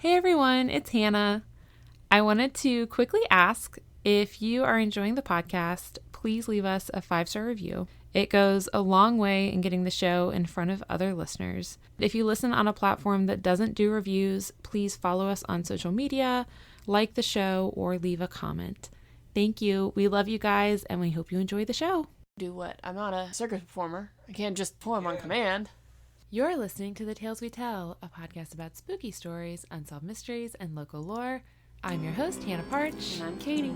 Hey everyone, it's Hannah. I wanted to quickly ask if you are enjoying the podcast, please leave us a 5-star review. It goes a long way in getting the show in front of other listeners. If you listen on a platform that doesn't do reviews, please follow us on social media, like the show, or leave a comment. Thank you. We love you guys, and we hope you enjoy the show. Do what? I'm not a circus performer. I can't just perform on command. You're listening to The Tales We Tell, a podcast about spooky stories, unsolved mysteries, and local lore. I'm your host, Hannah Parch. And I'm Katy.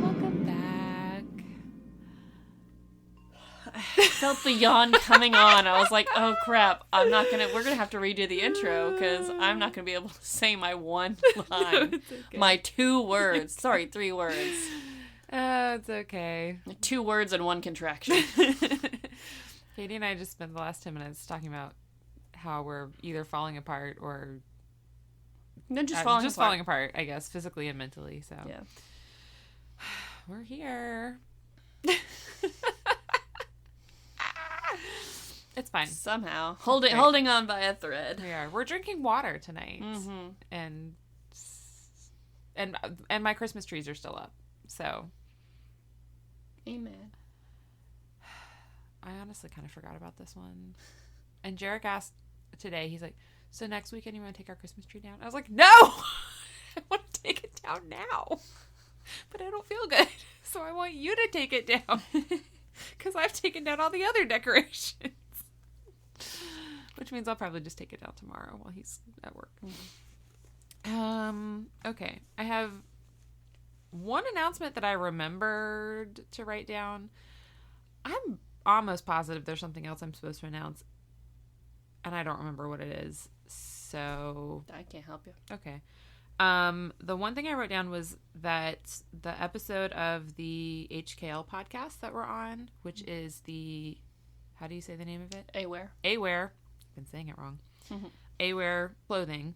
Welcome back. I felt the yawn coming on. I was like, oh crap, we're gonna have to redo the intro because I'm not gonna be able to say my one line. No, it's okay. My 2 words. Sorry, 3 words. It's okay. 2 words and 1 contraction. Katie and I just spent the last 10 minutes talking about how we're either falling apart or No, just falling apart, I guess, physically and mentally. So yeah, we're here. It's fine. somehow holding on by a thread. We are. We're drinking water tonight, and my Christmas trees are still up. So, Amen. I honestly kind of forgot about this one. And Jarek asked today. He's like, "So next weekend you want to take our Christmas tree down?" I was like, "No, I want to take it down now, but I don't feel good, so I want you to take it down because I've taken down all the other decorations." Which means I'll probably just take it down tomorrow while he's at work. Okay. I have one announcement that I remembered to write down. I'm almost positive there's something else I'm supposed to announce, and I don't remember what it is. So I can't help you. Okay. The one thing I wrote down was that the episode of the HKL podcast that we're on, which is the, how do you say the name of it? Aware. I've been saying it wrong. Aware Clothing,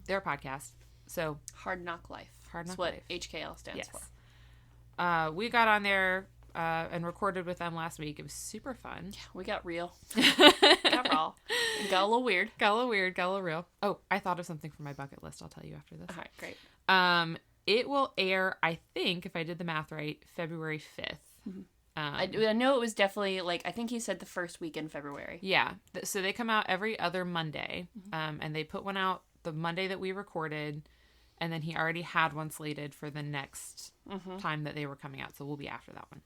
their podcast. So Hard Knock Life. Hard Knock That's what Life. HKL stands for. We got on there and recorded with them last week. It was super fun. Yeah, we got real. Got raw. Got a little weird. Got a little real. Oh, I thought of something for my bucket list. I'll tell you after this. All right, great. It will air, I think, if I did the math right, February 5th. I know it was definitely, I think he said the first week in February. Yeah. So they come out every other Monday. And they put one out the Monday that we recorded. And then he already had one slated for the next time that they were coming out. So we'll be after that one.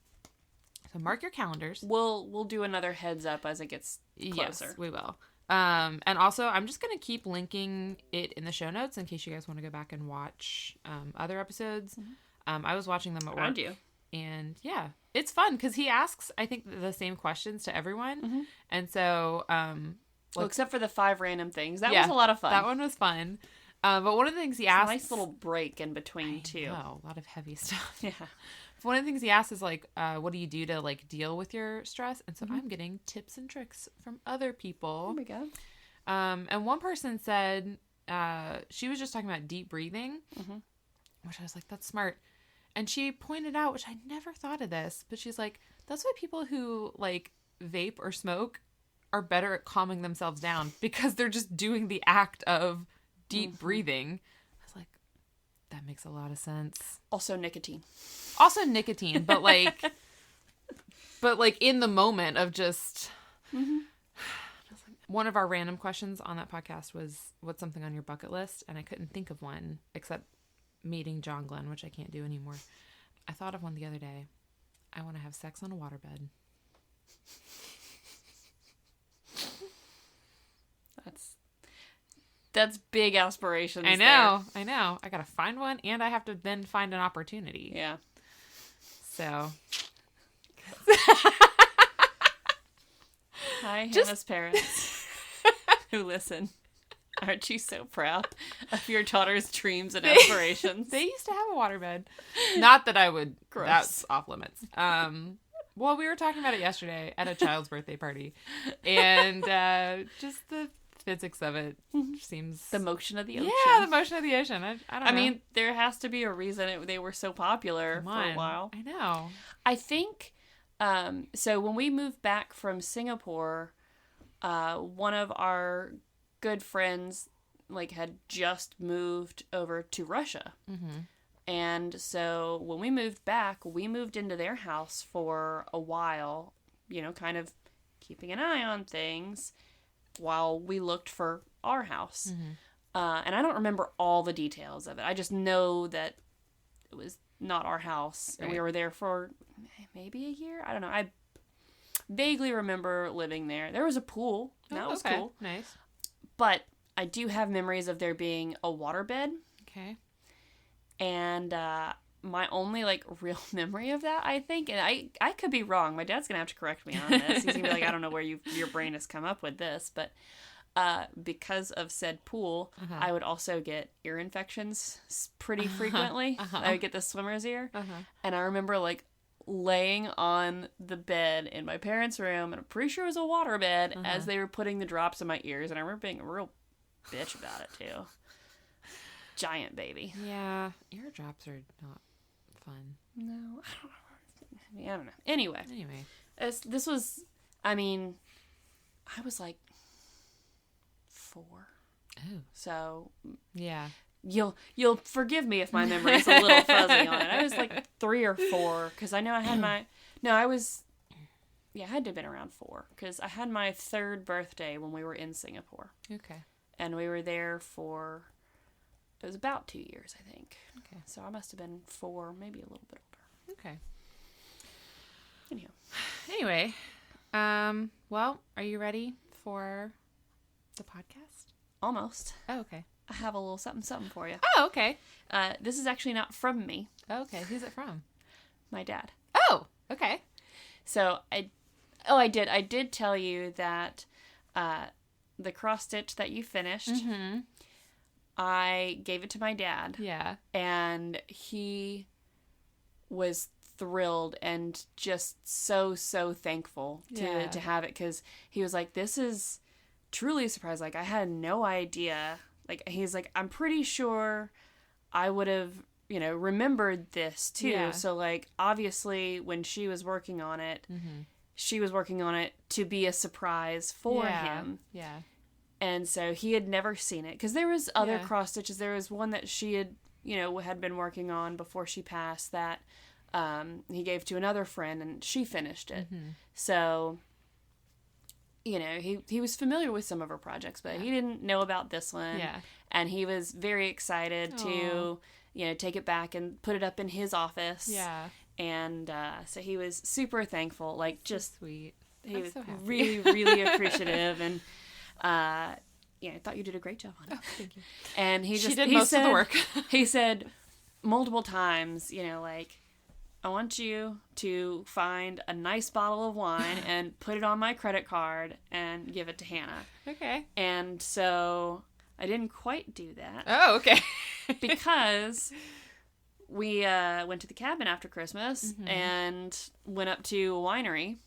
So mark your calendars. We'll do another heads up as it gets closer. Yes, we will. And also, I'm just going to keep linking it in the show notes in case you guys want to go back and watch other episodes. I was watching them at work. I do. And yeah, it's fun because he asks, I think, the same questions to everyone. And so... well, except for the 5 random things. That was a lot of fun. That one was fun. But one of the things he asks... a nice little break in between, too. Oh, a lot of heavy stuff. Yeah. One of the things he asks is, what do you do to, deal with your stress? And so I'm getting tips and tricks from other people. Oh, my God. And one person said, she was just talking about deep breathing, which I was like, that's smart. And she pointed out, which I never thought of this, but she's like, that's why people who, vape or smoke are better at calming themselves down because they're just doing the act of deep breathing. I was like, that makes a lot of sense. Also nicotine, but in the moment of just... One of our random questions on that podcast was, what's something on your bucket list? And I couldn't think of one except meeting John Glenn, which I can't do anymore. I thought of one the other day. I want to have sex on a waterbed. That's big aspirations. I know. I gotta find one, and I have to then find an opportunity. Yeah. So. Hi, Hannah's parents who listen. Aren't you so proud of your daughter's dreams and aspirations? They used to have a waterbed. Not that I would. Gross. That's off limits. Well, we were talking about it yesterday at a child's birthday party, and just the physics of it seems... The motion of the ocean. Yeah, the motion of the ocean. I don't know. I mean, there has to be a reason they were so popular for a while. I know. I think, so when we moved back from Singapore, one of our good friends, like, had just moved over to Russia. Mm-hmm. And so when we moved back, we moved into their house for a while, you know, kind of keeping an eye on things while we looked for our house. Mm-hmm. And I don't remember all the details of it. I just know that it was not our house. Right. And we were there for maybe a year. I don't know. I vaguely remember living there. There was a pool. That was cool. Nice. But I do have memories of there being a waterbed. Okay. And my only, like, real memory of that, I think, and I could be wrong. My dad's going to have to correct me on this. He's going to be like, I don't know where your brain has come up with this. But because of said pool, I would also get ear infections pretty frequently. I would get the swimmer's ear. And I remember, like, laying on the bed in my parents' room, and I'm pretty sure it was a water bed, as they were putting the drops in my ears. And I remember being a real bitch about it, too. Giant baby. Yeah, eardrops are not fun. No, I don't know. Anyway, this was, I mean, I was like 4. Oh, so yeah. You'll forgive me if my memory's a little fuzzy on it. I was like 3 or 4 because I know I had I had to have been around 4 because I had my 3rd birthday when we were in Singapore. Okay. And we were there for. It was about 2 years, I think. Okay. So I must have been 4, maybe a little bit older. Okay. Anyway. Well, are you ready for the podcast? Almost. Oh, okay. I have a little something for you. Oh, okay. This is actually not from me. Oh, okay. Who's it from? My dad. Oh, okay. So I did tell you that the cross stitch that you finished, I gave it to my dad. Yeah. And he was thrilled and just so thankful to have it because he was like, this is truly a surprise. Like, I had no idea. Like, he's like, I'm pretty sure I would have, remembered this too. Yeah. So, like, obviously when she was working on it, she was working on it to be a surprise for him. Yeah. And so he had never seen it because there was other cross stitches. There was one that she had, had been working on before she passed that he gave to another friend and she finished it. So, he was familiar with some of her projects, but he didn't know about this one. Yeah. And he was very excited to, take it back and put it up in his office. Yeah. And so he was super thankful, like just sweet. He I'm was so happy. really, really appreciative and. I thought you did a great job on it. Oh, thank you. And he did most of the work. He said multiple times, like, I want you to find a nice bottle of wine and put it on my credit card and give it to Hannah. Okay. And so I didn't quite do that. Oh, okay. Because we went to the cabin after Christmas and went up to a winery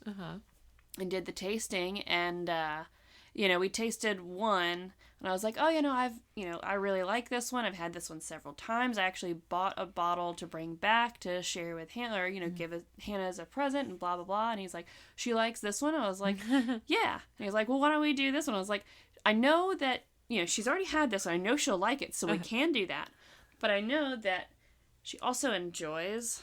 and did the tasting and we tasted one, and I was like, oh, I really like this one. I've had this one several times. I actually bought a bottle to bring back to share with Hannah, or, give Hannah as a present, and blah, blah, blah. And he's like, she likes this one? I was like, yeah. And he's like, well, why don't we do this one? I was like, I know that, she's already had this one. I know she'll like it, so we can do that. But I know that she also enjoys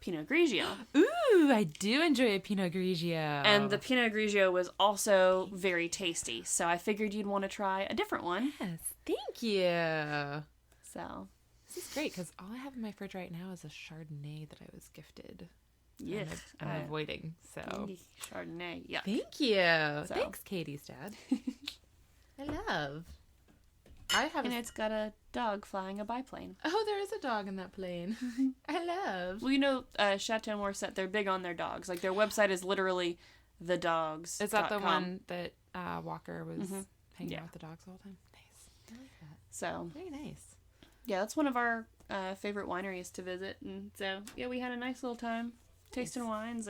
Pinot Grigio. Ooh, I do enjoy a Pinot Grigio. And the Pinot Grigio was also very tasty. So I figured you'd want to try a different one. Yes, thank you. So. This is great because all I have in my fridge right now is a Chardonnay that I was gifted. Yes. I'm avoiding, so. Chardonnay, yeah. Thank you. So. Thanks, Katy's dad. And it's got a dog flying a biplane. Oh, there is a dog in that plane. I love. Well, Chateau Morset, they're big on their dogs. Like, their website is literally the dogs. Is that the one that Walker was hanging out with the dogs all the time? Nice. I like that. So. Very nice. Yeah, that's one of our favorite wineries to visit. And so, yeah, we had a nice little time tasting wines.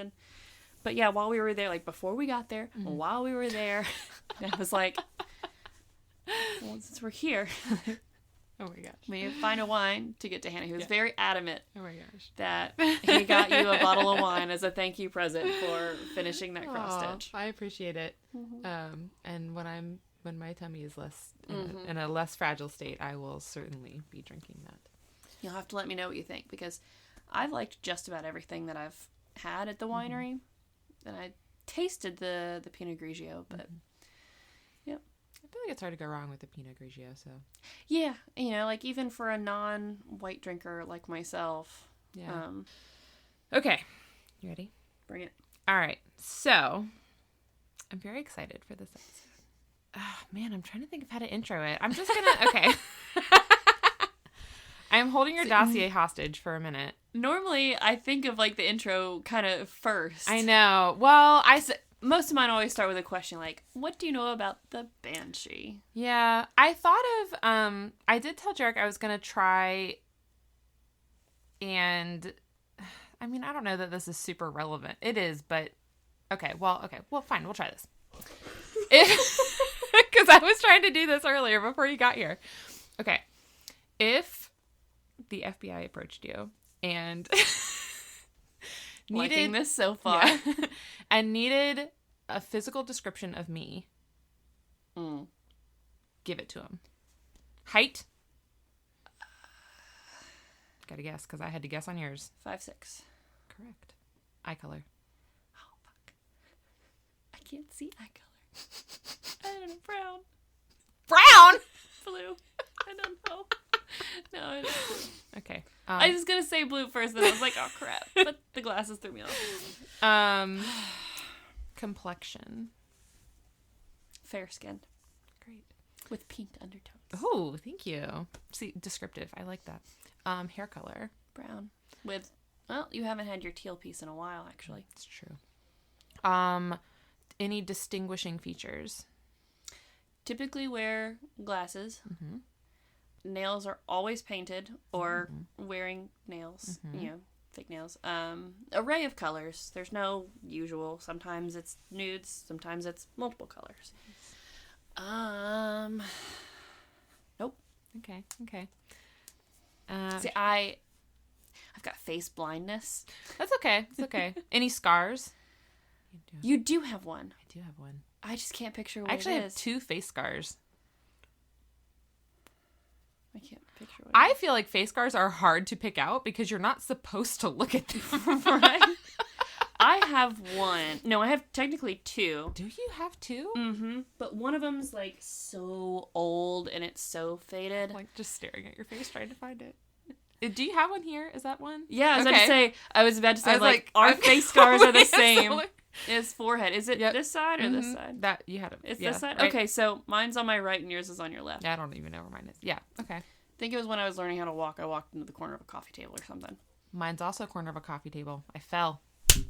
But yeah, while we were there, like, before we got there, while we were there, I was like, Well, since we're here, Oh my gosh. we find a wine to get to Hannah. He was very adamant Oh my gosh. that he got you a bottle of wine as a thank you present for finishing that cross stitch. I appreciate it. And when my tummy is less in a less fragile state, I will certainly be drinking that. You'll have to let me know what you think, because I've liked just about everything that I've had at the winery, and I tasted the Pinot Grigio, but yep. I feel like it's hard to go wrong with the Pinot Grigio, so. Yeah, like even for a non-white drinker like myself. Yeah. Okay. You ready? Bring it. All right. So, I'm very excited for this episode. Oh, man, I'm trying to think of how to intro it. I'm just gonna, okay. I'm holding your dossier hostage for a minute. Normally, I think of like the intro kind of first. I know. Well, most of mine always start with a question like, what do you know about the Banshee? Yeah, I thought of, I did tell Jarek I was going to try, and, I mean, I don't know that this is super relevant. It is, but, okay, well, fine, we'll try this. Because I was trying to do this earlier before you got here. Okay, if the FBI approached you and liking this so far, and needed a physical description of me, give it to him. Height? Gotta guess, because I had to guess on yours. 5'6". Correct. Eye color? Oh, fuck. I can't see eye color. I don't know. Brown? Blue? I don't know. No, I don't know. Okay. I was going to say blue first, then I was like, oh, crap. But the glasses threw me off. Complexion. Fair-skinned. Great. With pink undertones. Oh, thank you. See, descriptive. I like that. Hair color. Brown. With, well, you haven't had your teal piece in a while, actually. It's true. Any distinguishing features? Typically wear glasses. Nails are always painted or wearing nails, fake nails. Array of colors. There's no usual. Sometimes it's nudes. Sometimes it's multiple colors. Nope. Okay. See, I've got face blindness. That's okay. It's okay. Any scars? You do have one. I do have one. I just can't picture what I actually it have is. 2 face scars. I can't picture what I feel like face scars are hard to pick out because you're not supposed to look at them. Right? I have one. No, I have technically 2. Do you have 2? Mm-hmm. But one of them's like so old and it's so faded. Like just staring at your face trying to find it. Do you have one here? Is that one? Yeah, I was about to say like our okay. face scars are the same as forehead. Is it this side or this side? That you had it. It's this side? Right. Okay, so mine's on my right and yours is on your left. Yeah, I don't even know where mine is. Yeah, okay. I think it was when I was learning how to walk. I walked into the corner of a coffee table or something. Mine's also a corner of a coffee table. I fell.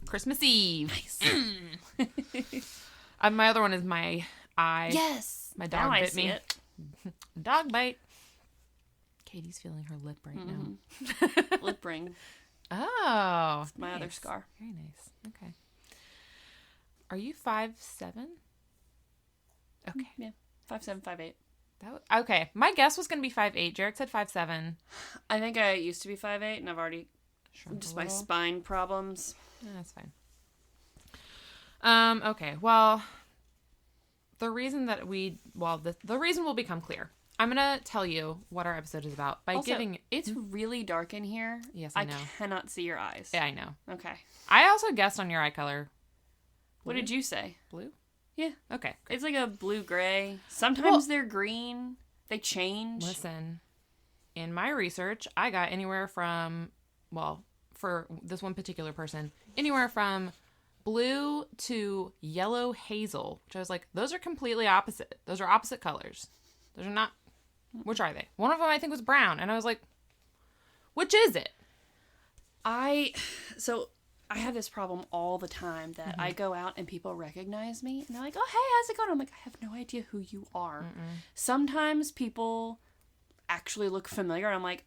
Christmas Eve. Nice. My other one is my eye. Yes. My dog bit me. It. Dog bite. Katy's feeling her lip right now. Lip ring. Oh. It's my other scar. Very nice. Okay. Are you 5'7"? Okay. Yeah. 5'7", 5'8". Okay. My guess was going to be 5'8". Jarek said 5'7". I think I used to be 5'8", and I've already Shrunk just a my little. spine problems. That's fine. Okay. Well, the reason that the reason will become clear. I'm going to tell you what our episode is about by also, giving... It's really dark in here. Yes, I know. I cannot see your eyes. Yeah, I know. Okay. I also guessed on your eye color. What did you say? Blue? Yeah. Okay. Great. It's like a blue-gray. Sometimes they're green. They change. Listen, in my research, I got anywhere from, well, for this one particular person, anywhere from blue to yellow hazel, which I was like, those are completely opposite. Those are opposite colors. Those are not... Which are they? One of them I think was brown, and I was like, which is it? I have this problem all the time that I go out and people recognize me and they're like, oh, hey, how's it going? I'm like, I have no idea who you are. Sometimes people actually look familiar. And I'm like,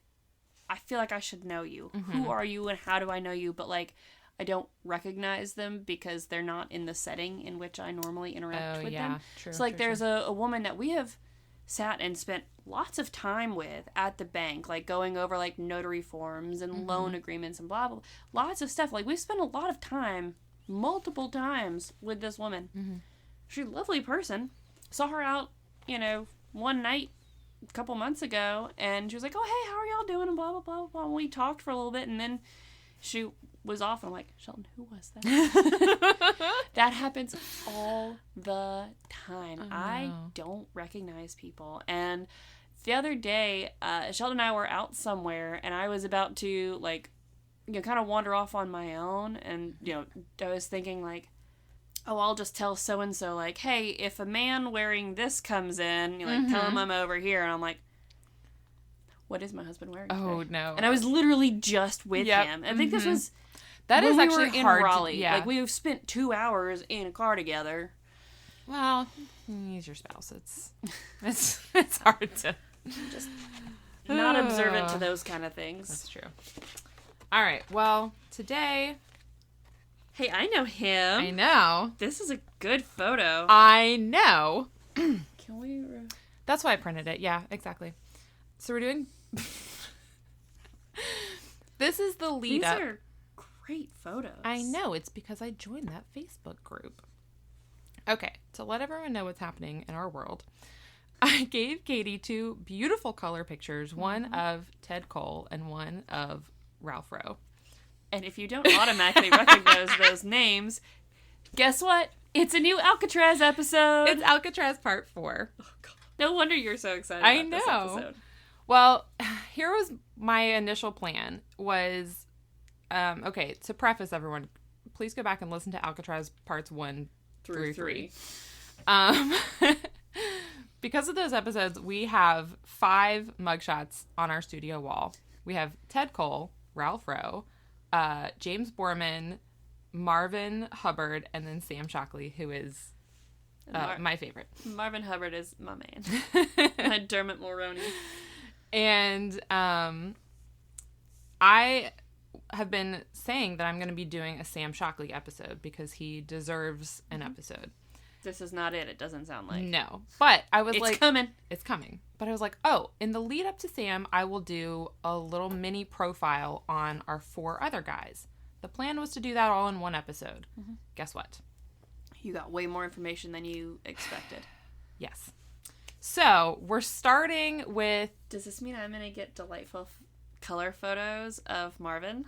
I feel like I should know you. Who are you and how do I know you? But like, I don't recognize them because they're not in the setting in which I normally interact with them. True, so like there's a woman that we have sat and spent lots of time with at the bank, like going over like notary forms and loan agreements and blah, blah, blah. Lots of stuff. Like we spent a lot of time, multiple times with this woman. Mm-hmm. She's a lovely person. Saw her out, one night a couple months ago, and she was like, oh, hey, how are y'all doing? And blah, blah, blah, blah. And we talked for a little bit, and then she was off, and I'm like, Sheldon, who was that? That happens all the time. Oh, no. I don't recognize people. And the other day, Sheldon and I were out somewhere, and I was about to, like, kind of wander off on my own, and, I was thinking, like, oh, I'll just tell so-and-so, like, hey, if a man wearing this comes in, tell him I'm over here. And I'm like, what is my husband wearing today? Oh, no. And I was literally just with him. I think this was... That is when actually we were in hard Raleigh. to... Yeah. Like, we've spent 2 hours in a car together. Well, he's your spouse. It's hard to... Just not observant to those kind of things. That's true. All right. Well, today... Hey, I know him. I know. This is a good photo. I know. Can we... That's why I printed it. Yeah, exactly. So we're doing... This is the lead up. These are great photos. I know. It's because I joined that Facebook group. Okay. To let everyone know what's happening in our world, I gave Katy 2 beautiful color pictures, one of Ted Cole and one of Ralph Rowe. And if you don't automatically recognize those names, guess what? It's a new Alcatraz episode. It's Alcatraz Part 4. Oh, God. No wonder you're so excited about this episode. Well, here was my initial plan was, okay, to preface everyone, please go back and listen to Alcatraz Parts 1 through 3. Because of those episodes, we have 5 mugshots on our studio wall. We have Ted Cole, Ralph Rowe, James Borman, Marvin Hubbard, and then Sam Shockley, who is my favorite. Marvin Hubbard is my man. Dermot Mulroney. And I have been saying that I'm going to be doing a Sam Shockley episode because he deserves an episode. This is not it. It doesn't sound like. No. But I was like... It's coming. It's coming. But I was like, oh, in the lead up to Sam, I will do a little mini profile on our 4 other guys. The plan was to do that all in one episode. Mm-hmm. Guess what? You got way more information than you expected. Yes. So, we're starting with... Does this mean I'm going to get delightful color photos of Marvin?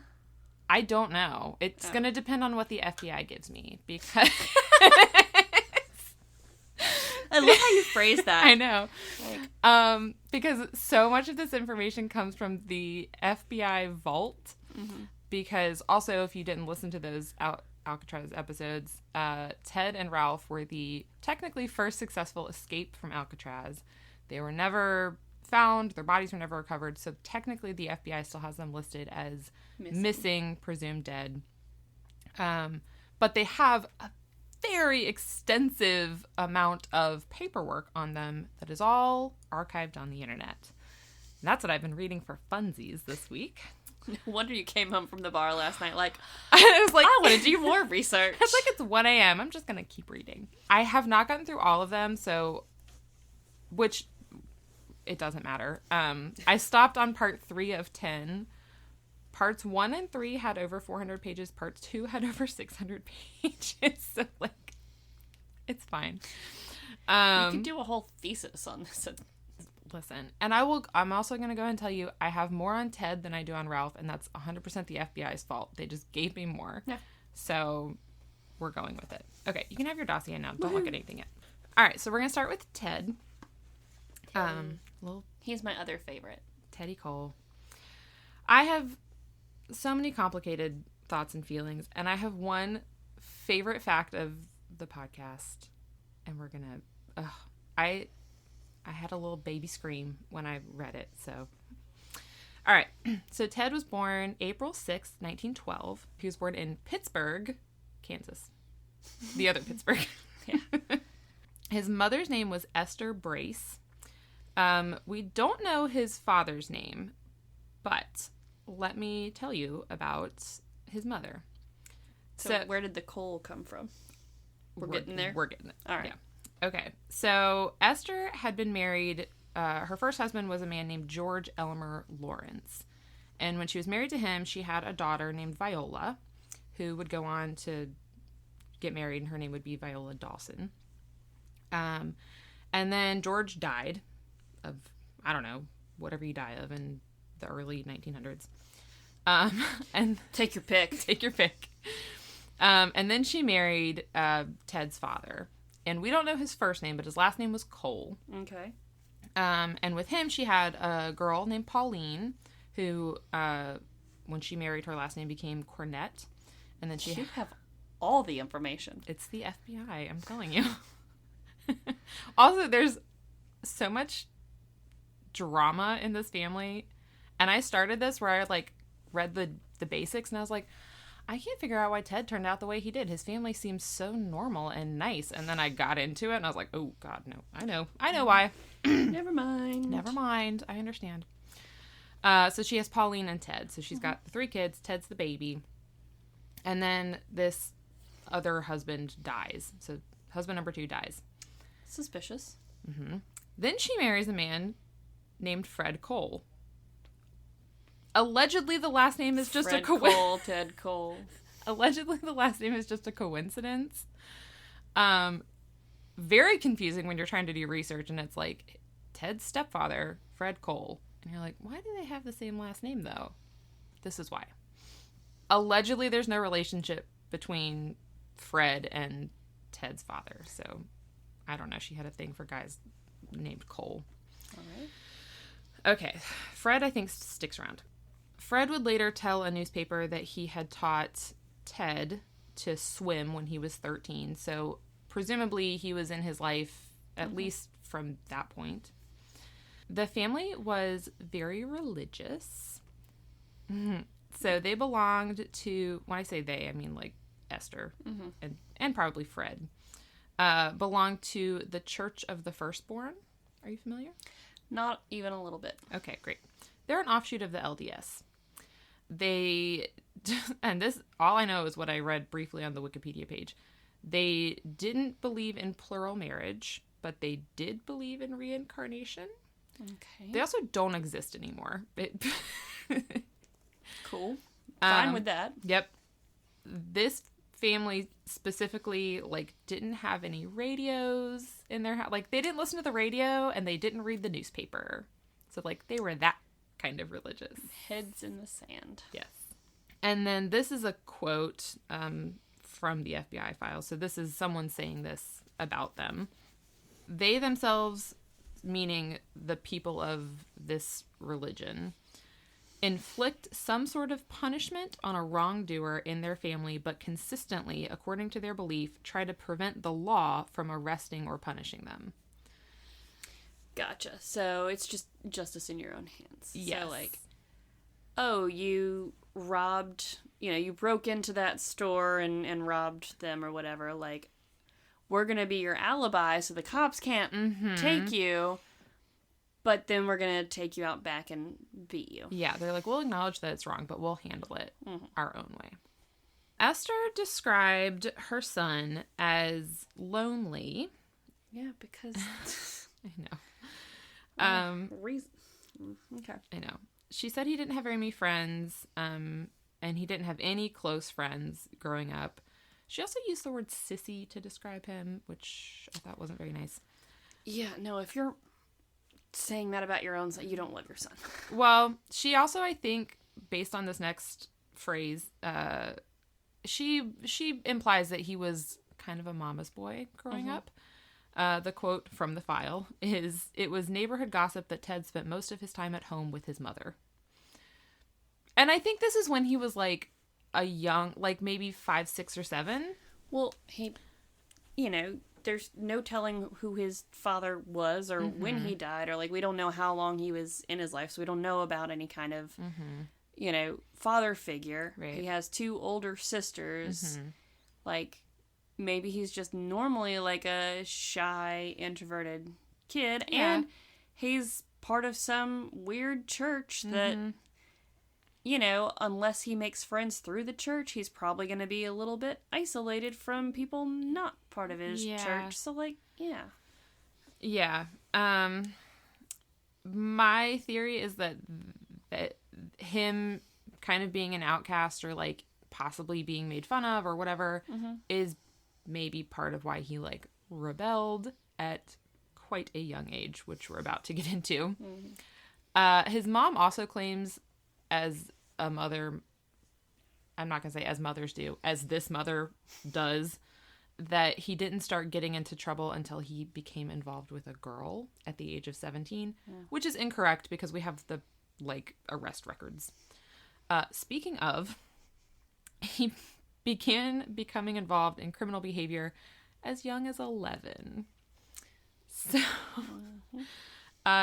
I don't know. It's going to depend on what the FBI gives me, because... I love how you phrase that. I know. Because so much of this information comes from the FBI vault. Mm-hmm. Because also, if you didn't listen to those Alcatraz episodes, Ted and Ralph were the technically first successful escape from Alcatraz. They were never found. Their bodies were never recovered. So technically, the FBI still has them listed as missing presumed dead. But they have a very extensive amount of paperwork on them that is all archived on the internet. And that's what I've been reading for funsies this week. No wonder you came home from the bar last night like, I was like, I want to do more research. It's like it's 1 a.m. I'm just going to keep reading. I have not gotten through all of them, so, which, it doesn't matter. I stopped on part 3 of 10. Parts 1 and 3 had over 400 pages. Part 2 had over 600 pages. So, like, it's fine. You could do a whole thesis on this. Listen, and I'm also going to go ahead and tell you, I have more on Ted than I do on Ralph, and that's 100% the FBI's fault. They just gave me more. Yeah. So, we're going with it. Okay, you can have your dossier now. Don't look at anything yet. All right, so we're going to start with Ted. He's my other favorite. Teddy Cole. I have so many complicated thoughts and feelings, and I have one favorite fact of the podcast, and we're going to... I had a little baby scream when I read it, so... All right. So Ted was born April 6th, 1912. He was born in Pittsburgh, Kansas. The other Pittsburgh. Yeah. His mother's name was Esther Brace. We don't know his father's name, but let me tell you about his mother. So where did the Cole come from? We're getting there? We're getting it. All right. Yeah. Okay, so Esther had been married. Her first husband was a man named George Elmer Lawrence. And when she was married to him, she had a daughter named Viola, who would go on to get married, and her name would be Viola Dawson. And then George died of, I don't know, whatever you die of in the early 1900s. And Take your pick. Take your pick. And then she married Ted's father. And we don't know his first name, but his last name was Cole. Okay. And with him, she had a girl named Pauline, who, when she married, her last name became Cornett. And then You have all the information. It's the FBI, I'm telling you. Also, there's so much drama in this family. And I started this where I, like, read the basics, and I was like, I can't figure out why Ted turned out the way he did. His family seems so normal and nice. And then I got into it, and I was like, oh, God, no. I know why. Never mind. I understand. So she has Pauline and Ted. So she's got the 3 kids. Ted's the baby. And then this other husband dies. So husband number 2 dies. Suspicious. Mm-hmm. Then she marries a man named Fred Cole. Allegedly, the last name is just Fred Cole, Ted Cole. Allegedly, the last name is just a coincidence. Very confusing when you're trying to do research, and it's like Ted's stepfather, Fred Cole. And you're like, why do they have the same last name, though? This is why. Allegedly, there's no relationship between Fred and Ted's father. So, I don't know. She had a thing for guys named Cole. All right. Okay. Fred, I think, sticks around. Fred would later tell a newspaper that he had taught Ted to swim when he was 13. So, presumably, he was in his life at least from that point. The family was very religious. So they belonged to, when I say they, I mean like Esther and probably Fred, belonged to the Church of the Firstborn. Are you familiar? Not even a little bit. Okay, great. They're an offshoot of the LDS. They, and this, all I know is what I read briefly on the Wikipedia page. They didn't believe in plural marriage, but they did believe in reincarnation. Okay. They also don't exist anymore. Cool. Fine with that. Yep. This family specifically, like, didn't have any radios in their house. Like, they didn't listen to the radio, and they didn't read the newspaper. So, like, they were that kind of religious. Heads in the sand. Yes. And then this is a quote from the FBI files. So this is someone saying this about them. They themselves, meaning the people of this religion, inflict some sort of punishment on a wrongdoer in their family, but consistently, according to their belief, try to prevent the law from arresting or punishing them. Gotcha. So it's just justice in your own hands. Yes. So, like, oh, you robbed, you broke into that store and robbed them or whatever. Like, we're going to be your alibi so the cops can't take you, but then we're going to take you out back and beat you. Yeah, they're like, we'll acknowledge that it's wrong, but we'll handle it our own way. Esther described her son as lonely. Yeah, because... I know. Okay. I know. She said he didn't have very many friends, and he didn't have any close friends growing up. She also used the word sissy to describe him, which I thought wasn't very nice. Yeah, no, if you're saying that about your own son, you don't love your son. Well, she also, I think, based on this next phrase, she implies that he was kind of a mama's boy growing up. The quote from the file is, "It was neighborhood gossip that Ted spent most of his time at home with his mother." And I think this is when he was like a young, like maybe 5, 6, or 7. Well, he, there's no telling who his father was or when he died, or like we don't know how long he was in his life, so we don't know about any kind of, father figure. Right. He has 2 older sisters. Like, maybe he's just normally like a shy, introverted kid, and he's part of some weird church that you know, unless he makes friends through the church, he's probably going to be a little bit isolated from people not part of his church. So, like, yeah. Yeah. My theory is that him kind of being an outcast or, like, possibly being made fun of or whatever is maybe part of why he, like, rebelled at quite a young age, which we're about to get into. His mom also claims, as a mother, I'm not going to say as mothers do, as this mother does, that he didn't start getting into trouble until he became involved with a girl at the age of 17, which is incorrect because we have the, like, arrest records. Speaking of, he began becoming involved in criminal behavior as young as 11. So,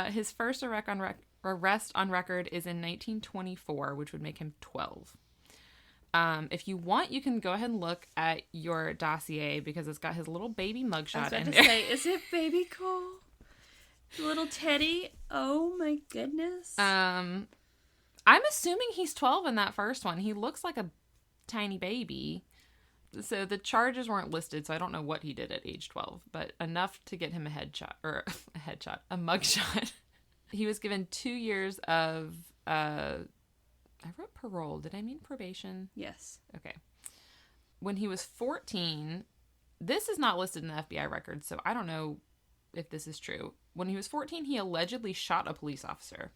his first arrest on record is in 1924, which would make him 12. If you want, you can go ahead and look at your dossier because it's got his little baby mugshot in there. Say, is it baby Cole? Little Teddy? Oh my goodness. I'm assuming he's 12 in that first one. He looks like a tiny baby. So the charges weren't listed, so I don't know what he did at age 12, but enough to get him a mugshot. He was given 2 years of, I wrote parole. Did I mean probation? Yes. Okay. When he was 14, this is not listed in the FBI records, so I don't know if this is true. When he was 14, he allegedly shot a police officer.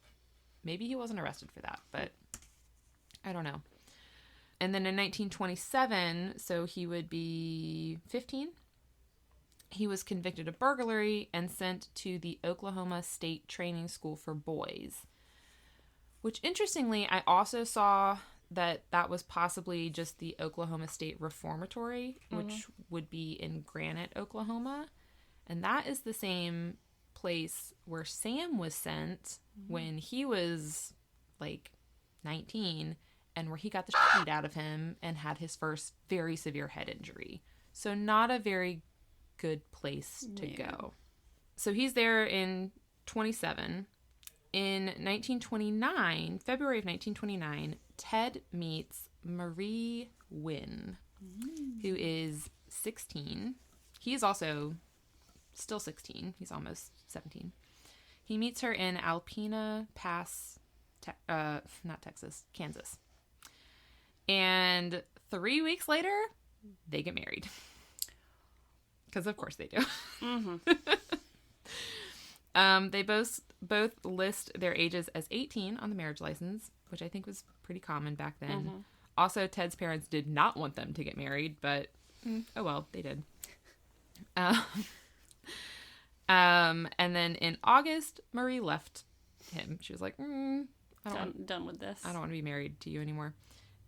Maybe he wasn't arrested for that, but I don't know. And then in 1927, so he would be 15, he was convicted of burglary and sent to the Oklahoma State Training School for Boys. Which, interestingly, I also saw that was possibly just the Oklahoma State Reformatory, which would be in Granite, Oklahoma. And that is the same place where Sam was sent when he was, like, 19, and where he got the shit beat out of him and had his first very severe head injury. So not a very good place to go. So he's there in 27. In 1929, February of 1929, Ted meets Marie Wynn, who is 16. He is also still 16. He's almost 17. He meets her in Alpena Pass, not Texas, Kansas. And 3 weeks later, they get married. Because of course they do. They both list their ages as 18 on the marriage license, which I think was pretty common back then. Also, Ted's parents did not want them to get married, but oh well, they did. And then in August, Marie left him. She was like, done with this. I don't want to be married to you anymore.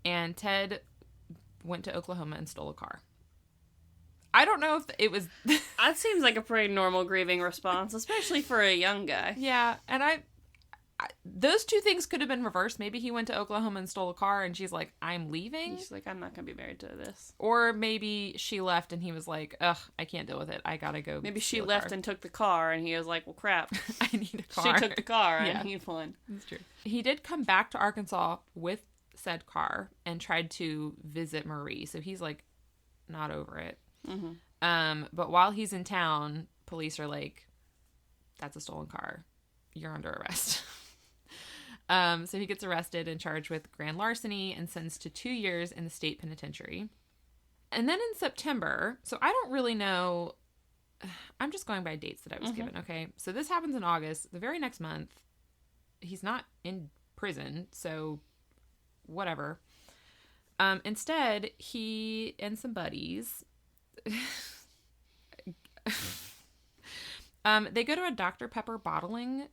And Ted went to Oklahoma and stole a car. I don't know if it was... That seems like a pretty normal grieving response, especially for a young guy. Yeah, and I those two things could have been reversed. Maybe he went to Oklahoma and stole a car, and she's like, I'm leaving. She's like, I'm not going to be married to this. Or maybe she left, and he was like, ugh, I can't deal with it. I gotta go. Maybe she left and took the car, and he was like, well, crap. I need a car. She took the car, and he won. That's true. He did come back to Arkansas with said car and tried to visit Marie, so he's like, not over it. But while he's in town, police are like, that's a stolen car. You're under arrest. So he gets arrested and charged with grand larceny and sentenced to 2 years in the state penitentiary. And then in September, so I don't really know, I'm just going by dates that I was given, okay? So this happens in August. The very next month, he's not in prison, so whatever. Instead, he and some buddies... they go to a Dr. Pepper bottling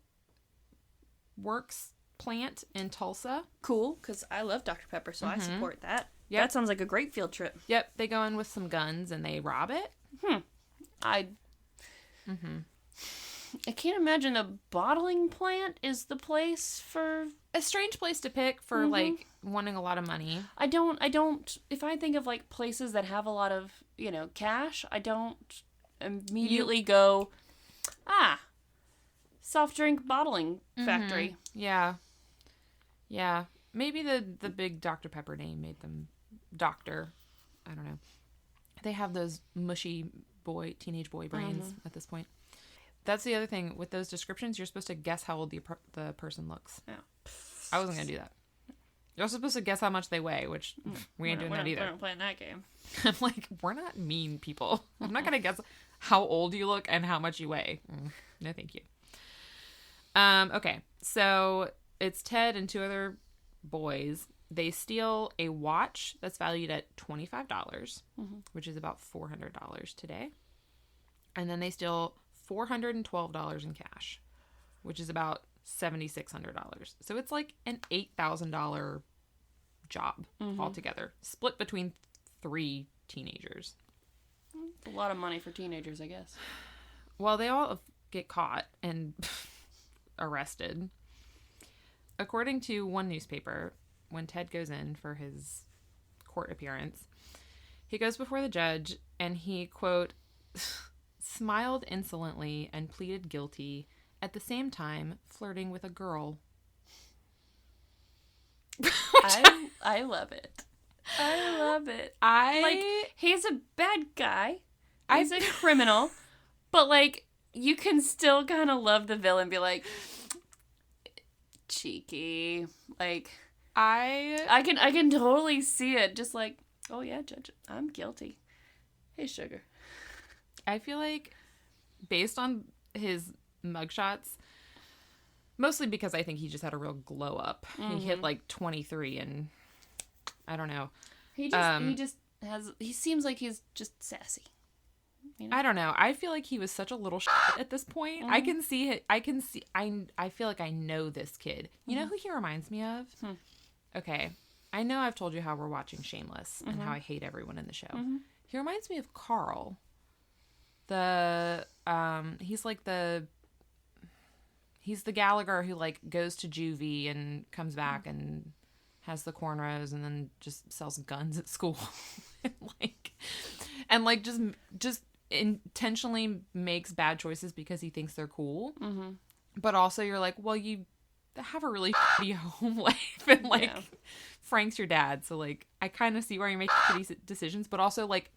works plant in Tulsa. Cool, because I love Dr. Pepper, so I support that. Yep. That sounds like a great field trip. Yep, they go in with some guns and they rob it. I can't imagine a bottling plant is the place for... A strange place to pick for, like, wanting a lot of money. I don't, if I think of, like, places that have a lot of, cash, I don't immediately go, soft drink bottling factory. Yeah. Maybe the big Dr. Pepper name made them Doctor. I don't know. They have those mushy teenage boy brains at this point. That's the other thing. With those descriptions, you're supposed to guess how old the person looks. Yeah. I wasn't going to do that. You're also supposed to guess how much they weigh, which we ain't doing that either. We're not playing that game. I'm like, we're not mean people. I'm not going to guess how old you look and how much you weigh. No, thank you. Okay, so it's Ted and two other boys. They steal a watch that's valued at $25, which is about $400 today. And then they steal $412 in cash, which is about $7,600. So it's like an $8,000 job altogether, split between 3 teenagers. A lot of money for teenagers, I guess. Well, they all get caught and arrested. According to one newspaper, when Ted goes in for his court appearance, he goes before the judge and he, quote, smiled insolently and pleaded guilty, at the same time flirting with a girl. I love it. I love it. He's a bad guy. He's a criminal. But, like, you can still kind of love the villain, be like, cheeky. Like, I can totally see it. Just like, oh yeah, judge, I'm guilty. Hey, sugar. I feel like, based on his mugshots, mostly because I think he just had a real glow up. He hit like 23 and I don't know. He seems like he's just sassy. You know? I don't know. I feel like he was such a little shit at this point. I can see it. I feel like I know this kid. You know who he reminds me of? Okay. I know I've told you how we're watching Shameless and how I hate everyone in the show. He reminds me of Carl. He's the Gallagher who like goes to juvie and comes back and has the cornrows and then just sells guns at school. and just intentionally makes bad choices because he thinks they're cool. But also you're like, well, you have a really shitty home life and Frank's your dad. So like, I kind of see why you make shitty decisions, but also like,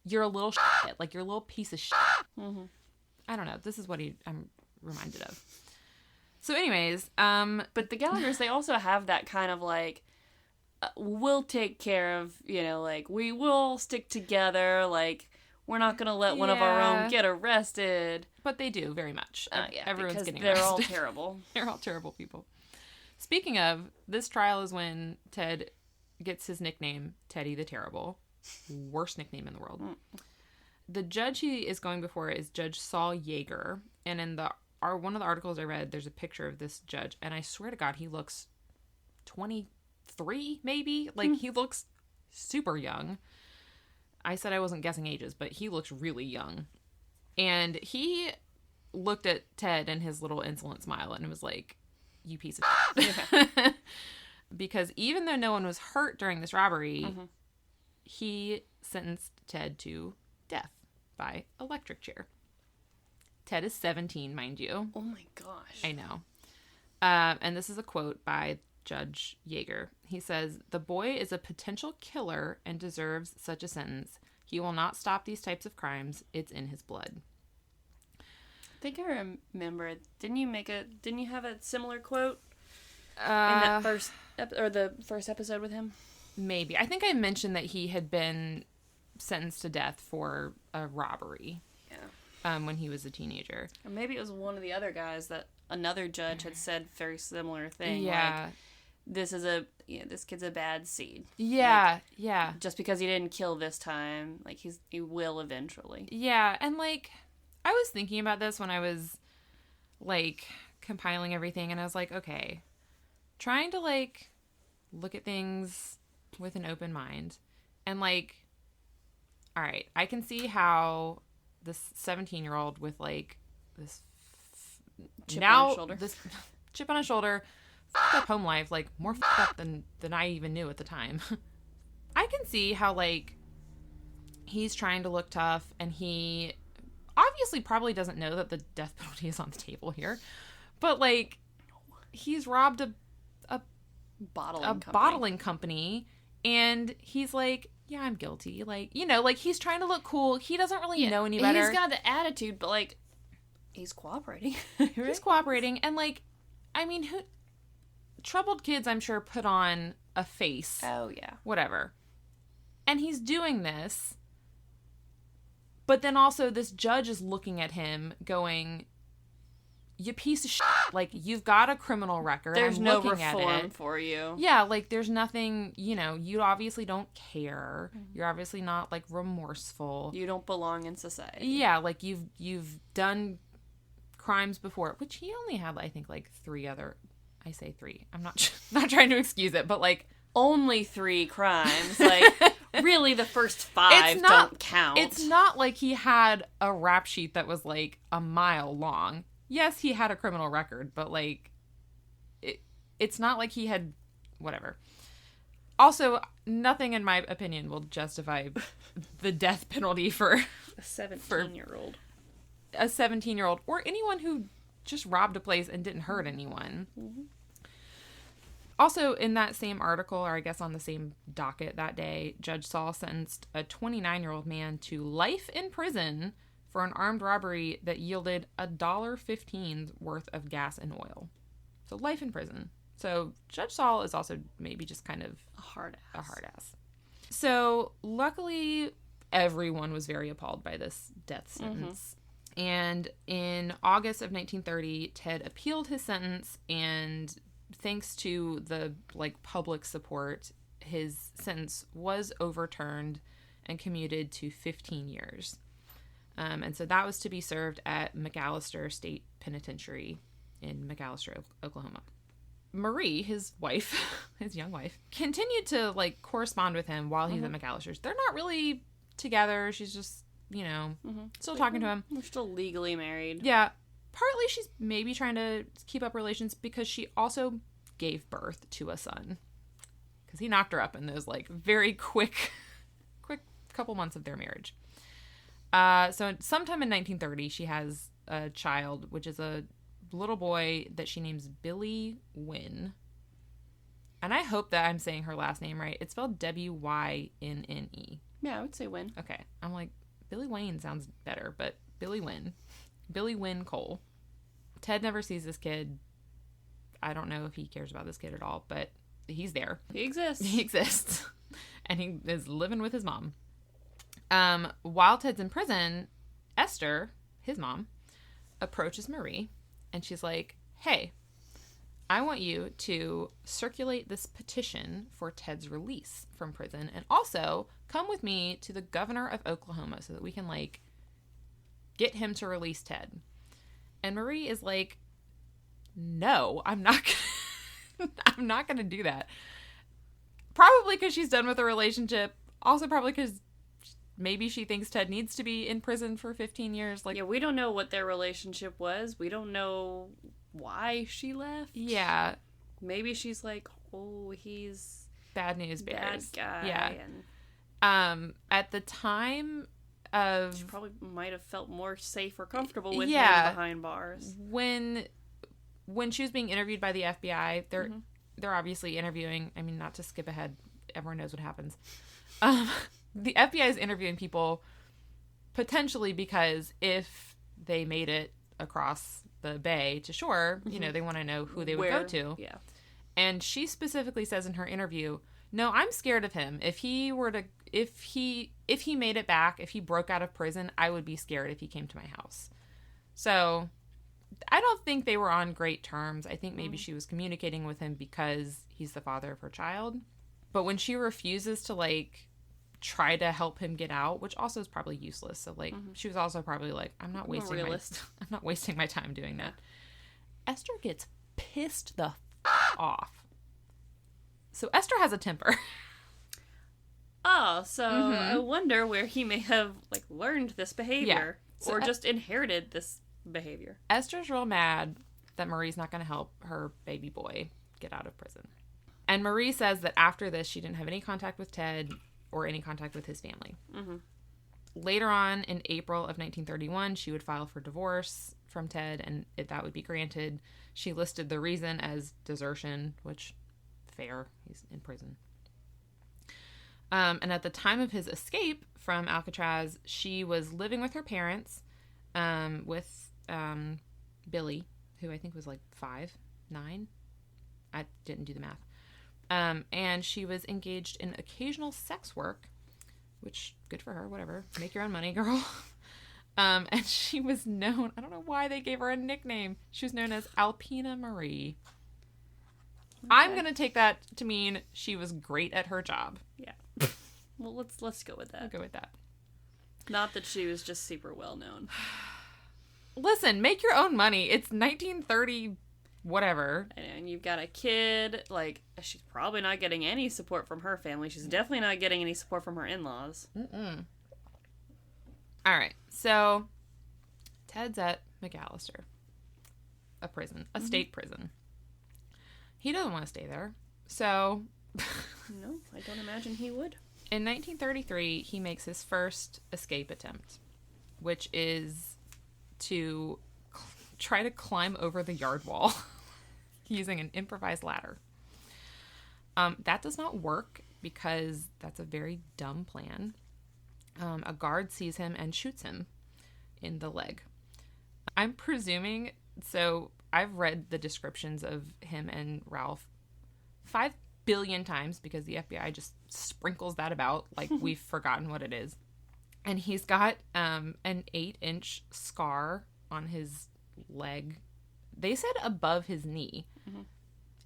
you're a little shit. Like, you're a little piece of shit. I don't know. This is what I'm reminded of. So anyways, but the Gallaghers, they also have that kind of like, we'll take care of, like, we will stick together. Like, we're not going to let one of our own get arrested. But they do very much. Everyone's getting they're arrested. All terrible. They're all terrible people. Speaking of, this trial is when Ted gets his nickname, Teddy the Terrible. Worst nickname in the world. The judge he is going before is Judge Saul Yeager, and in one of the articles I read, there's a picture of this judge, and I swear to God, he looks 23, maybe. Like, he looks super young. I said I wasn't guessing ages, but he looks really young. And he looked at Ted and his little insolent smile and was like, you piece of shit. Because even though no one was hurt during this robbery, he sentenced Ted to death by electric chair. Ted is 17, mind you. Oh my gosh. I know. And this is a quote by Judge Yeager. He says, "The boy is a potential killer and deserves such a sentence. He will not stop these types of crimes. It's in his blood." I think I remember. Didn't you have a similar quote in that first the first episode with him? Maybe. I think I mentioned that he had been sentenced to death for a robbery. Yeah. When he was a teenager. Or maybe it was one of the other guys that another judge had said very similar thing. Yeah. Like, this kid's a bad seed. Yeah, like, yeah. Just because he didn't kill this time, like, he will eventually. Yeah, and, like, I was thinking about this when I was, like, compiling everything, and I was like, okay, trying to, like, look at things with an open mind, and, like, all right, I can see how this 17-year-old with, like, this chip on his shoulder. This chip on his shoulder, f***ed up home life, like, more f***ed up than I even knew at the time. I can see how, like, he's trying to look tough, and he obviously probably doesn't know that the death penalty is on the table here, but, like, he's robbed a bottling company. And he's like, yeah, I'm guilty. Like, you know, like, he's trying to look cool. He doesn't really know any better. He's got the attitude, but, like, he's cooperating. Right? He's cooperating. And, like, I mean, troubled kids, I'm sure, put on a face. Oh, yeah. Whatever. And he's doing this. But then also this judge is looking at him going, you piece of shit. Like, you've got a criminal record. There's no looking at reform it. for you. Yeah, like, there's nothing, you know, you obviously don't care. You're obviously not, like, remorseful. You don't belong in society. Yeah, like, you've done crimes before, which he only had, I think, like, 3 other, I say 3. I'm not trying to excuse it, but, like, only 3 crimes. Like, really, the first 5 don't count. It's not like he had a rap sheet that was, like, a mile long. Yes, he had a criminal record, but, like, it's not like he had whatever. Also, nothing, in my opinion, will justify the death penalty for a 17-year-old. A 17-year-old, or anyone who just robbed a place and didn't hurt anyone. Mm-hmm. Also, in that same article, or I guess on the same docket that day, Judge Saul sentenced a 29-year-old man to life in prison for an armed robbery that yielded $1.15 worth of gas and oil. So life in prison. So Judge Saul is also maybe just kind of a hard ass. So luckily, everyone was very appalled by this death sentence. Mm-hmm. And in August of 1930, Ted appealed his sentence, and thanks to the, like, public support, his sentence was overturned and commuted to 15 years. And so that was to be served at McAllister State Penitentiary in McAllister, Oklahoma. Marie, his wife, his young wife, continued to, like, correspond with him while he's at McAllister's. They're not really together. She's just, you know, still talking to him. We're still legally married. Yeah. Partly she's maybe trying to keep up relations because she also gave birth to a son. Because he knocked her up in those, like, very quick couple months of their marriage. So sometime in 1930, she has a child, which is a little boy that she names Billy Wynne. And I hope that I'm saying her last name right. It's spelled Wynne. Yeah, I would say Wynne. Okay. I'm like, Billy Wayne sounds better, but Billy Wynne. Billy Wynne Cole. Ted never sees this kid. I don't know if he cares about this kid at all, but he's there. He exists. He exists. And he is living with his mom. While Ted's in prison, Esther, his mom, approaches Marie, and she's like, hey, I want you to circulate this petition for Ted's release from prison, and also come with me to the governor of Oklahoma so that we can, like, get him to release Ted. And Marie is like, no, I'm not going to do that. Probably because she's done with the relationship. Also probably because maybe she thinks Ted needs to be in prison for 15 years. Like, yeah, we don't know what their relationship was. We don't know why she left. Yeah. Maybe she's like, oh, he's bad news bears. Bad guy. Yeah. And at the time of... she probably might have felt more safe or comfortable with him behind bars. When she was being interviewed by the FBI, they're obviously interviewing... I mean, not to skip ahead. Everyone knows what happens. The FBI is interviewing people potentially because if they made it across the bay to shore, you know, they want to know who they would go to. Yeah. And she specifically says in her interview, no, I'm scared of him. If he made it back, if he broke out of prison, I would be scared if he came to my house. So I don't think they were on great terms. I think maybe she was communicating with him because he's the father of her child. But when she refuses to, like, try to help him get out, which also is probably useless. So, like, she was also probably like, I'm not wasting my time doing that. Esther gets pissed the off. So Esther has a temper. Oh, so I wonder where he may have, like, learned this behavior or just inherited this behavior. Esther's real mad that Marie's not going to help her baby boy get out of prison. And Marie says that after this, she didn't have any contact with Ted or any contact with his family. Mm-hmm. Later on, in April of 1931, she would file for divorce from Ted, and that would be granted. She listed the reason as desertion, which, fair. He's in prison. And at the time of his escape from Alcatraz, she was living with her parents, with Billy, who I think was like 5, 9. I didn't do the math. And she was engaged in occasional sex work, which, good for her, whatever. Make your own money, girl. And she was known, I don't know why they gave her a nickname. She was known as Alpina Marie. Okay. I'm going to take that to mean she was great at her job. Yeah. Well, let's go with that. I'll go with that. Not that she was just super well known. Listen, make your own money. It's 1930, whatever. And you've got a kid. Like, she's probably not getting any support from her family. She's definitely not getting any support from her in-laws. Mm-mm. All right. So, Ted's at McAllister. A prison. A state prison. He doesn't want to stay there. So... No, I don't imagine he would. In 1933, he makes his first escape attempt, which is to try to climb over the yard wall using an improvised ladder. That does not work because that's a very dumb plan. A guard sees him and shoots him in the leg. I'm presuming, so I've read the descriptions of him and Ralph 5 billion times because the FBI just sprinkles that about like we've forgotten what it is. And he's got an 8-inch scar on his leg. They said above his knee.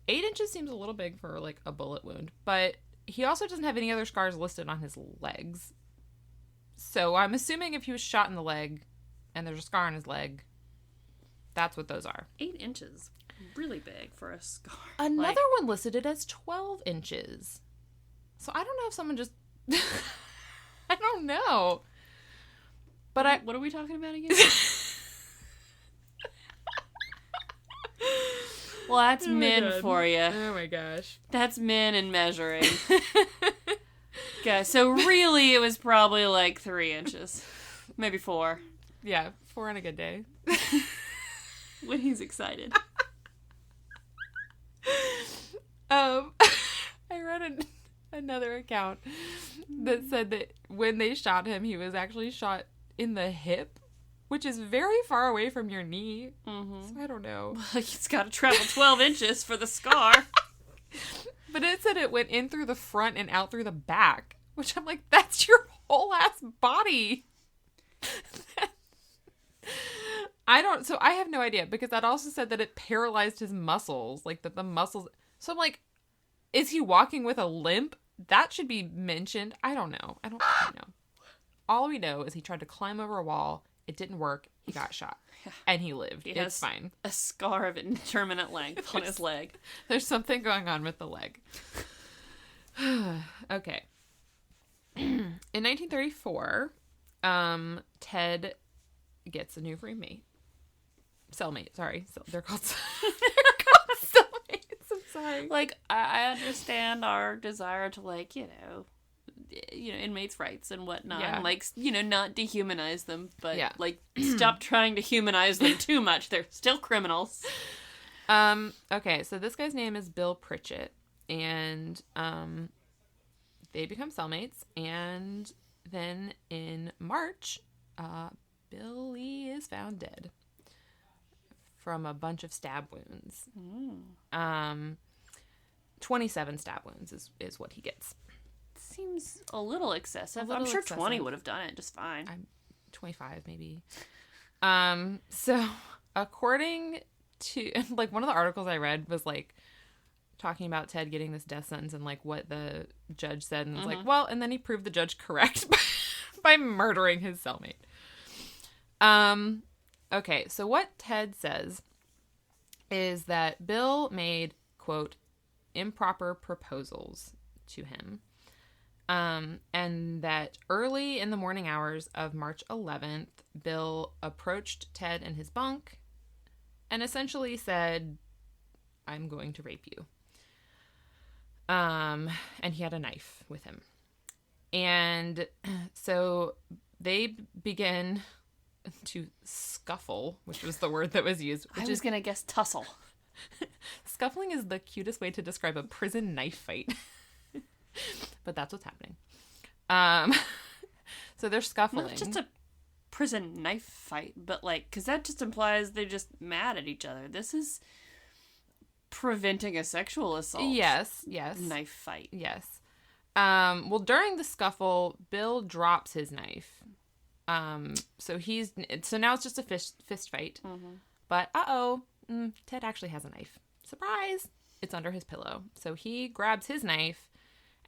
8 inches seems a little big for like a bullet wound, but he also doesn't have any other scars listed on his legs. So I'm assuming if he was shot in the leg and there's a scar on his leg, that's what those are. 8 inches. Really big for a scar. Another one listed it as 12 inches. So I don't know if someone just... I don't know. But What are we talking about again? Well, that's men for you. Oh my gosh. That's men and measuring. Okay, so really it was probably like 3 inches. Maybe 4. Yeah, 4 on a good day. When he's excited. I read another account that said that when they shot him, he was actually shot in the hip, which is very far away from your knee. So I don't know. Well, he's got to travel 12 inches for the scar. But it said it went in through the front and out through the back, which I'm like, that's your whole ass body. So I have no idea, because that also said that it paralyzed his muscles, like that the muscles. So I'm like, is he walking with a limp? That should be mentioned. I don't know. I don't know. All we know is he tried to climb over a wall. It didn't work. He got shot. And he lived. It's fine. A scar of indeterminate length on his leg. There's something going on with the leg. Okay. In 1934, Ted gets a new roommate. Cellmate, sorry. They're called cellmates. I'm sorry. Like, I understand our desire to, like, inmates' rights and whatnot. Yeah. And, like, not dehumanize them. But, yeah. like, stop trying to humanize them too much. They're still criminals. Okay, so this guy's name is Bill Pritchett. And they become cellmates. And then in March, Billy is found dead from a bunch of stab wounds. 27 stab wounds is what he gets. Seems a little excessive. I'm sure 20 would have done it just fine. 25 maybe. So according to, like, one of the articles I read was like talking about Ted getting this death sentence and like what the judge said, and it's like, well, and then he proved the judge correct by murdering his cellmate. Okay, so what Ted says is that Bill made, quote, improper proposals to him. And that early in the morning hours of March 11th, Bill approached Ted in his bunk and essentially said, I'm going to rape you. And he had a knife with him. And so they begin to scuffle, which was the word that was used. I was going to guess tussle. Scuffling is the cutest way to describe a prison knife fight. But that's what's happening. So they're scuffling. Not just a prison knife fight, but like, because that just implies they're just mad at each other. This is preventing a sexual assault. Yes. Knife fight. Yes. Well, during the scuffle, Bill drops his knife. So now it's just a fist fight. Mm-hmm. But Ted actually has a knife. Surprise! It's under his pillow. So he grabs his knife,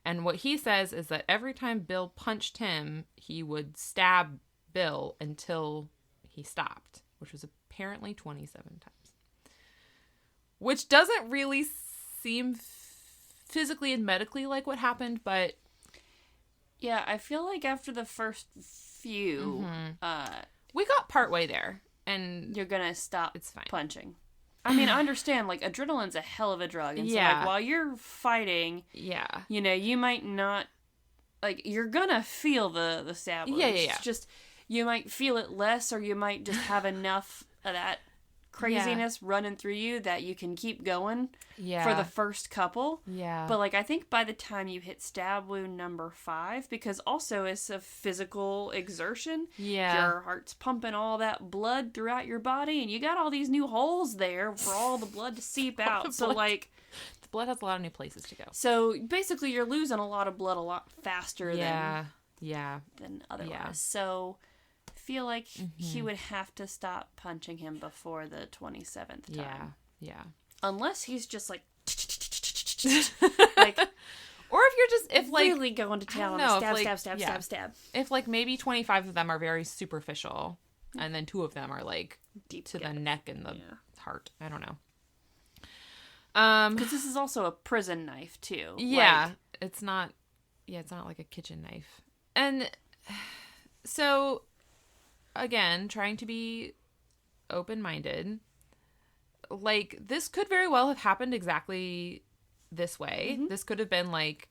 and what he says is that every time Bill punched him, he would stab Bill until he stopped, which was apparently 27 times. Which doesn't really seem physically and medically like what happened, but yeah, I feel like after the first few, we got partway there, and you're gonna stop. It's fine. Punching. I mean, I understand, like, adrenaline's a hell of a drug, and so, like, while you're fighting, you might not, like, you're gonna feel the stab wounds. Yeah. It's just, you might feel it less, or you might just have enough of that craziness running through you that you can keep going for the first couple. Yeah. But, like, I think by the time you hit stab wound number 5, because also it's a physical exertion. Yeah. Your heart's pumping all that blood throughout your body, and you got all these new holes there for all the blood to seep out. So, like, the blood has a lot of new places to go. So, basically, you're losing a lot of blood a lot faster than otherwise. Yeah. So, I feel like he would have to stop punching him before the 27th time. Yeah. Unless he's just like, like, or if you're just, if like, really going to town on stab. If like maybe 25 of them are very superficial, and then 2 of them are like deep to the neck and the heart. I don't know. Because this is also a prison knife too. Yeah, like, it's not like a kitchen knife. And so, again, trying to be open-minded, like, this could very well have happened exactly this way. This could have been like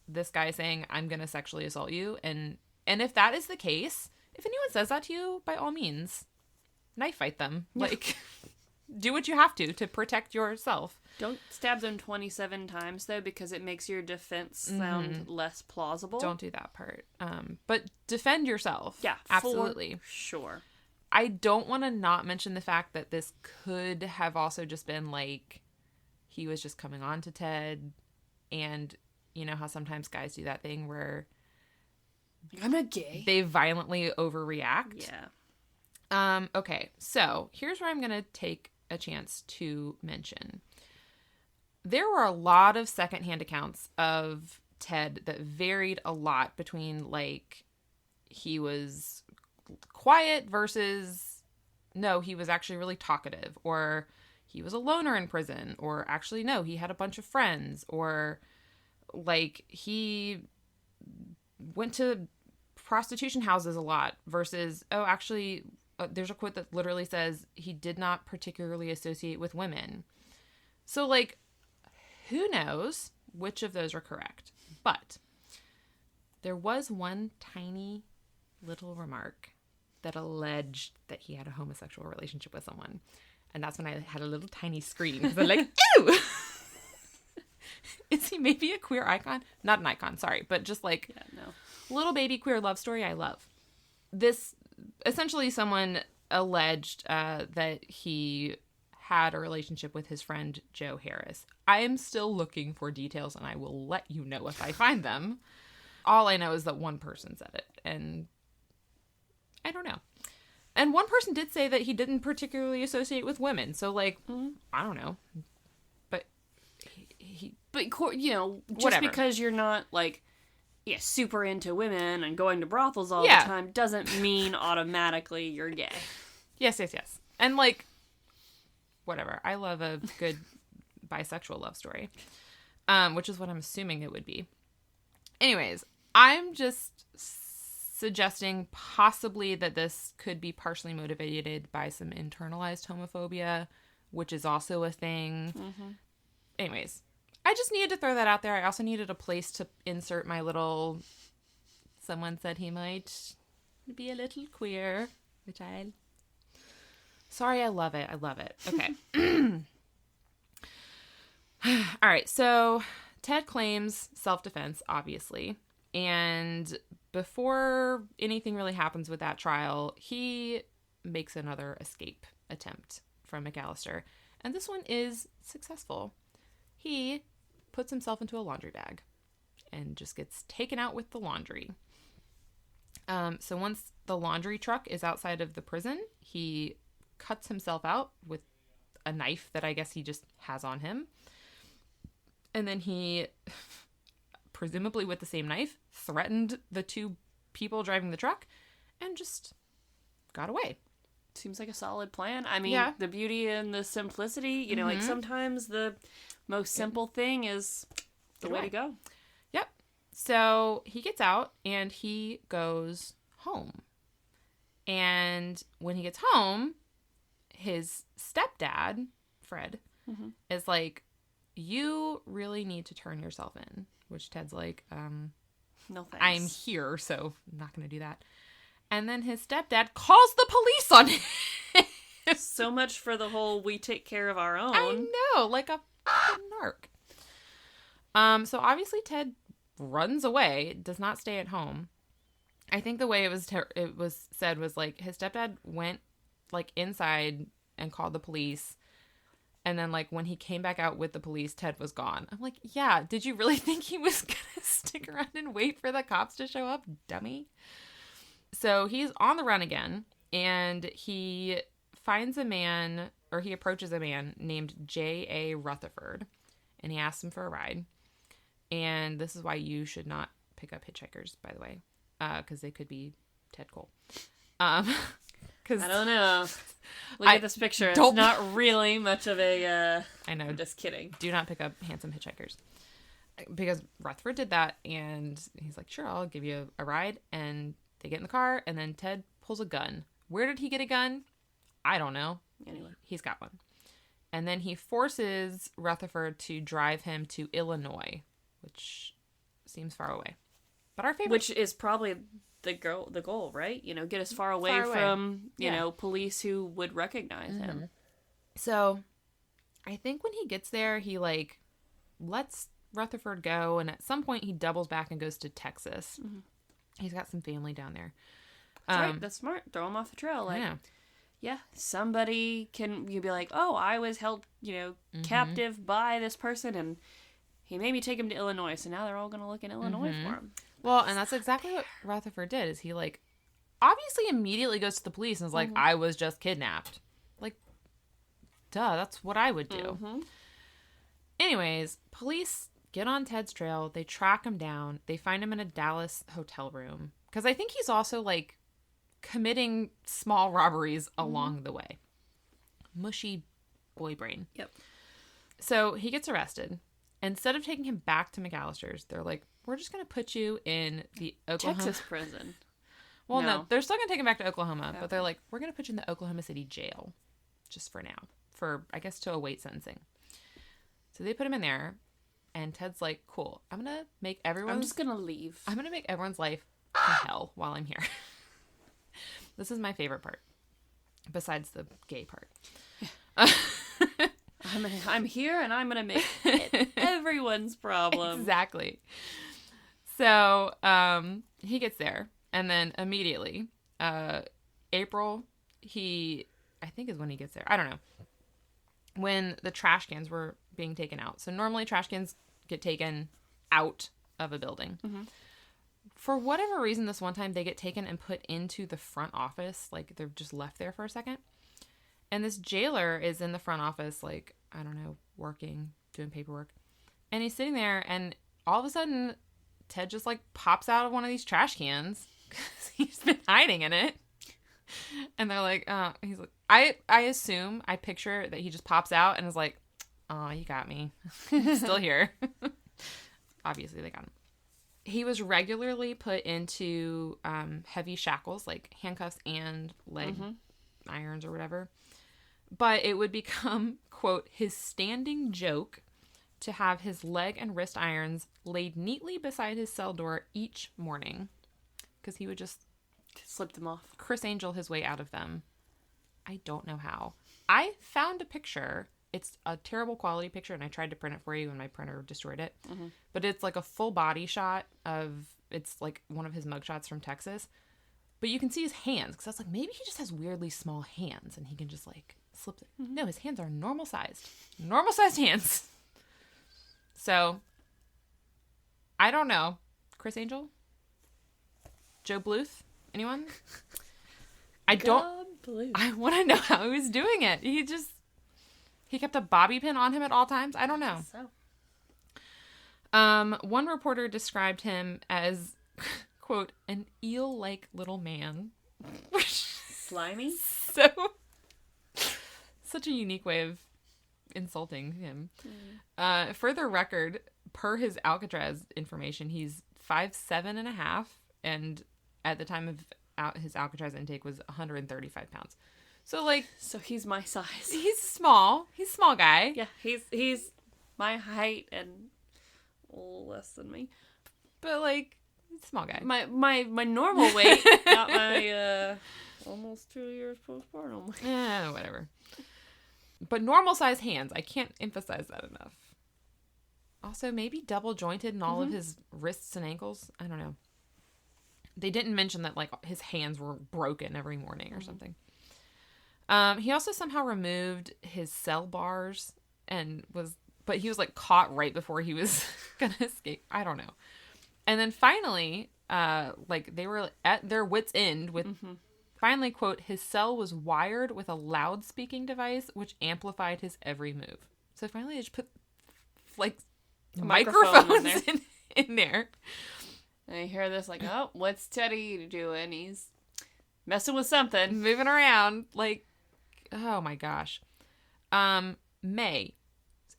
this guy saying, I'm gonna sexually assault you, and if that is the case, if anyone says that to you, by all means, knife fight them. Like, do what you have to protect yourself. Don't stab them 27 times, though, because it makes your defense sound less plausible. Don't do that part. But defend yourself. Yeah, absolutely. For sure. I don't want to not mention the fact that this could have also just been like, he was just coming on to Ted, and you know how sometimes guys do that thing where I'm not gay. They violently overreact. Yeah. Okay, so here's where I'm going to take a chance to mention. There were a lot of secondhand accounts of Ted that varied a lot between, like, he was quiet versus, no, he was actually really talkative, or he was a loner in prison, or actually, no, he had a bunch of friends, or, like, he went to prostitution houses a lot versus, oh, actually, there's a quote that literally says he did not particularly associate with women. So, like, who knows which of those are correct? But there was one tiny little remark that alleged that he had a homosexual relationship with someone. And that's when I had a little tiny scream. Because I'm like, ew! Is he maybe a queer icon? Not an icon, sorry. But just like, little baby queer love story I love. This, essentially someone alleged that he had a relationship with his friend Joe Harris. I am still looking for details, and I will let you know if I find them. All I know is that one person said it, and I don't know. And one person did say that he didn't particularly associate with women, so, like, I don't know. But But, you know, just whatever. Because you're not, like, super into women and going to brothels all the time doesn't mean automatically you're gay. Yes. And, like, whatever. I love a good bisexual love story, which is what I'm assuming it would be. Anyways, I'm just suggesting possibly that this could be partially motivated by some internalized homophobia, which is also a thing. Anyways, I just needed to throw that out there. I also needed a place to insert my little, someone said he might be a little queer, which sorry, I love it. Okay. All right, so Ted claims self-defense, obviously. And before anything really happens with that trial, he makes another escape attempt from McAllister. And this one is successful. He puts himself into a laundry bag and just gets taken out with the laundry. So once the laundry truck is outside of the prison, he cuts himself out with a knife that I guess he just has on him. And then he, presumably with the same knife, threatened the two people driving the truck and just got away. Seems like a solid plan. I mean, the beauty and the simplicity, you know, like sometimes the most simple thing is the way to go. Yep. So he gets out and he goes home. And when he gets home, his stepdad, Fred, is like, you really need to turn yourself in. Which Ted's like, no thanks. I'm here, so I'm not going to do that. And then his stepdad calls the police on him. So much for the whole we take care of our own. I know, like a fucking narc. So obviously Ted runs away, does not stay at home. I think the way it was said was like his stepdad went like inside and called the police. And then like when he came back out with the police, Ted was gone. I'm like, yeah, did you really think he was going to stick around and wait for the cops to show up, dummy? So he's on the run again, and he finds a man, or he approaches a man named J.A. Rutherford, and he asks him for a ride. And this is why you should not pick up hitchhikers, by the way, because they could be Ted Cole. Cause I don't know. Look at this picture. It's not really much of a... I know. I'm just kidding. Do not pick up handsome hitchhikers. Because Rutherford did that, and he's like, sure, I'll give you a ride. And they get in the car, and then Ted pulls a gun. Where did he get a gun? I don't know. Anyway. He's got one. And then he forces Rutherford to drive him to Illinois, which seems far away. But our favorite... Which is probably the goal, right? You know, get as far away from, you know, police who would recognize him. So, I think when he gets there, he, like, lets Rutherford go, and at some point he doubles back and goes to Texas. He's got some family down there. That's right. That's smart. Throw him off the trail. Like, yeah, somebody you'd be like, oh, I was held, you know, captive by this person, and he made me take him to Illinois, so now they're all going to look in Illinois for him. Well, and that's exactly what Rutherford did, is he, like, obviously immediately goes to the police and is like, I was just kidnapped. Like, duh, that's what I would do. Anyways, police get on Ted's trail. They track him down. They find him in a Dallas hotel room. Because I think he's also, like, committing small robberies along the way. Mushy boy brain. Yep. So he gets arrested. Instead of taking him back to McAllister's, they're like, we're just going to put you in the Oklahoma... Texas prison. Well, no. They're still going to take him back to Oklahoma, but they're like, we're going to put you in the Oklahoma City jail. Just for now. For, I guess, to await sentencing. So they put him in there, and Ted's like, cool, I'm just going to leave. I'm going to make everyone's life a hell while I'm here. This is my favorite part. Besides the gay part. I'm here, and I'm going to make it everyone's problem. Exactly. So, he gets there, and then immediately, April, I think is when he gets there. I don't know. When the trash cans were being taken out. So normally trash cans get taken out of a building. For whatever reason, this one time they get taken and put into the front office. Like, they're just left there for a second. And this jailer is in the front office, like, I don't know, working, doing paperwork. And he's sitting there, and all of a sudden, Ted just, like, pops out of one of these trash cans. Because he's been hiding in it. And they're like, he's like, I picture that he just pops out and is like, oh, you got me. I'm still here. Obviously, they got him. He was regularly put into heavy shackles, like handcuffs and leg irons or whatever. But it would become, quote, his standing joke to have his leg and wrist irons laid neatly beside his cell door each morning. Because he would just slip them off. Chris Angel his way out of them. I don't know how. I found a picture. It's a terrible quality picture, and I tried to print it for you, and my printer destroyed it. But it's like a full body shot of, it's like one of his mugshots from Texas. But you can see his hands, because I was like, maybe he just has weirdly small hands, and he can just like slip it. No, his hands are normal sized hands. So, I don't know. Chris Angel? Joe Bluth? Anyone? I want to know how he was doing it. He kept a bobby pin on him at all times. I don't know. One reporter described him as, quote, an eel-like little man. Slimy? Such a unique way of insulting him. For the record, per his Alcatraz information, he's 5'7.5", and at the time of his Alcatraz intake was 135 pounds. So he's my size. He's small. He's a small guy. Yeah, he's my height and less than me. But he's a small guy. My normal weight, not my almost 2 years postpartum. Yeah, whatever. But normal size hands. I can't emphasize that enough. Also, maybe double jointed in all of his wrists and ankles. I don't know. They didn't mention that his hands were broken every morning or something. He also somehow removed his cell bars but he was caught right before he was gonna escape. I don't know. And then finally, they were at their wits' end with finally, quote, his cell was wired with a loud speaking device which amplified his every move. So finally they just put microphones in there. And I hear this oh, what's Teddy doing? He's messing with something. Moving around. Oh my gosh. May.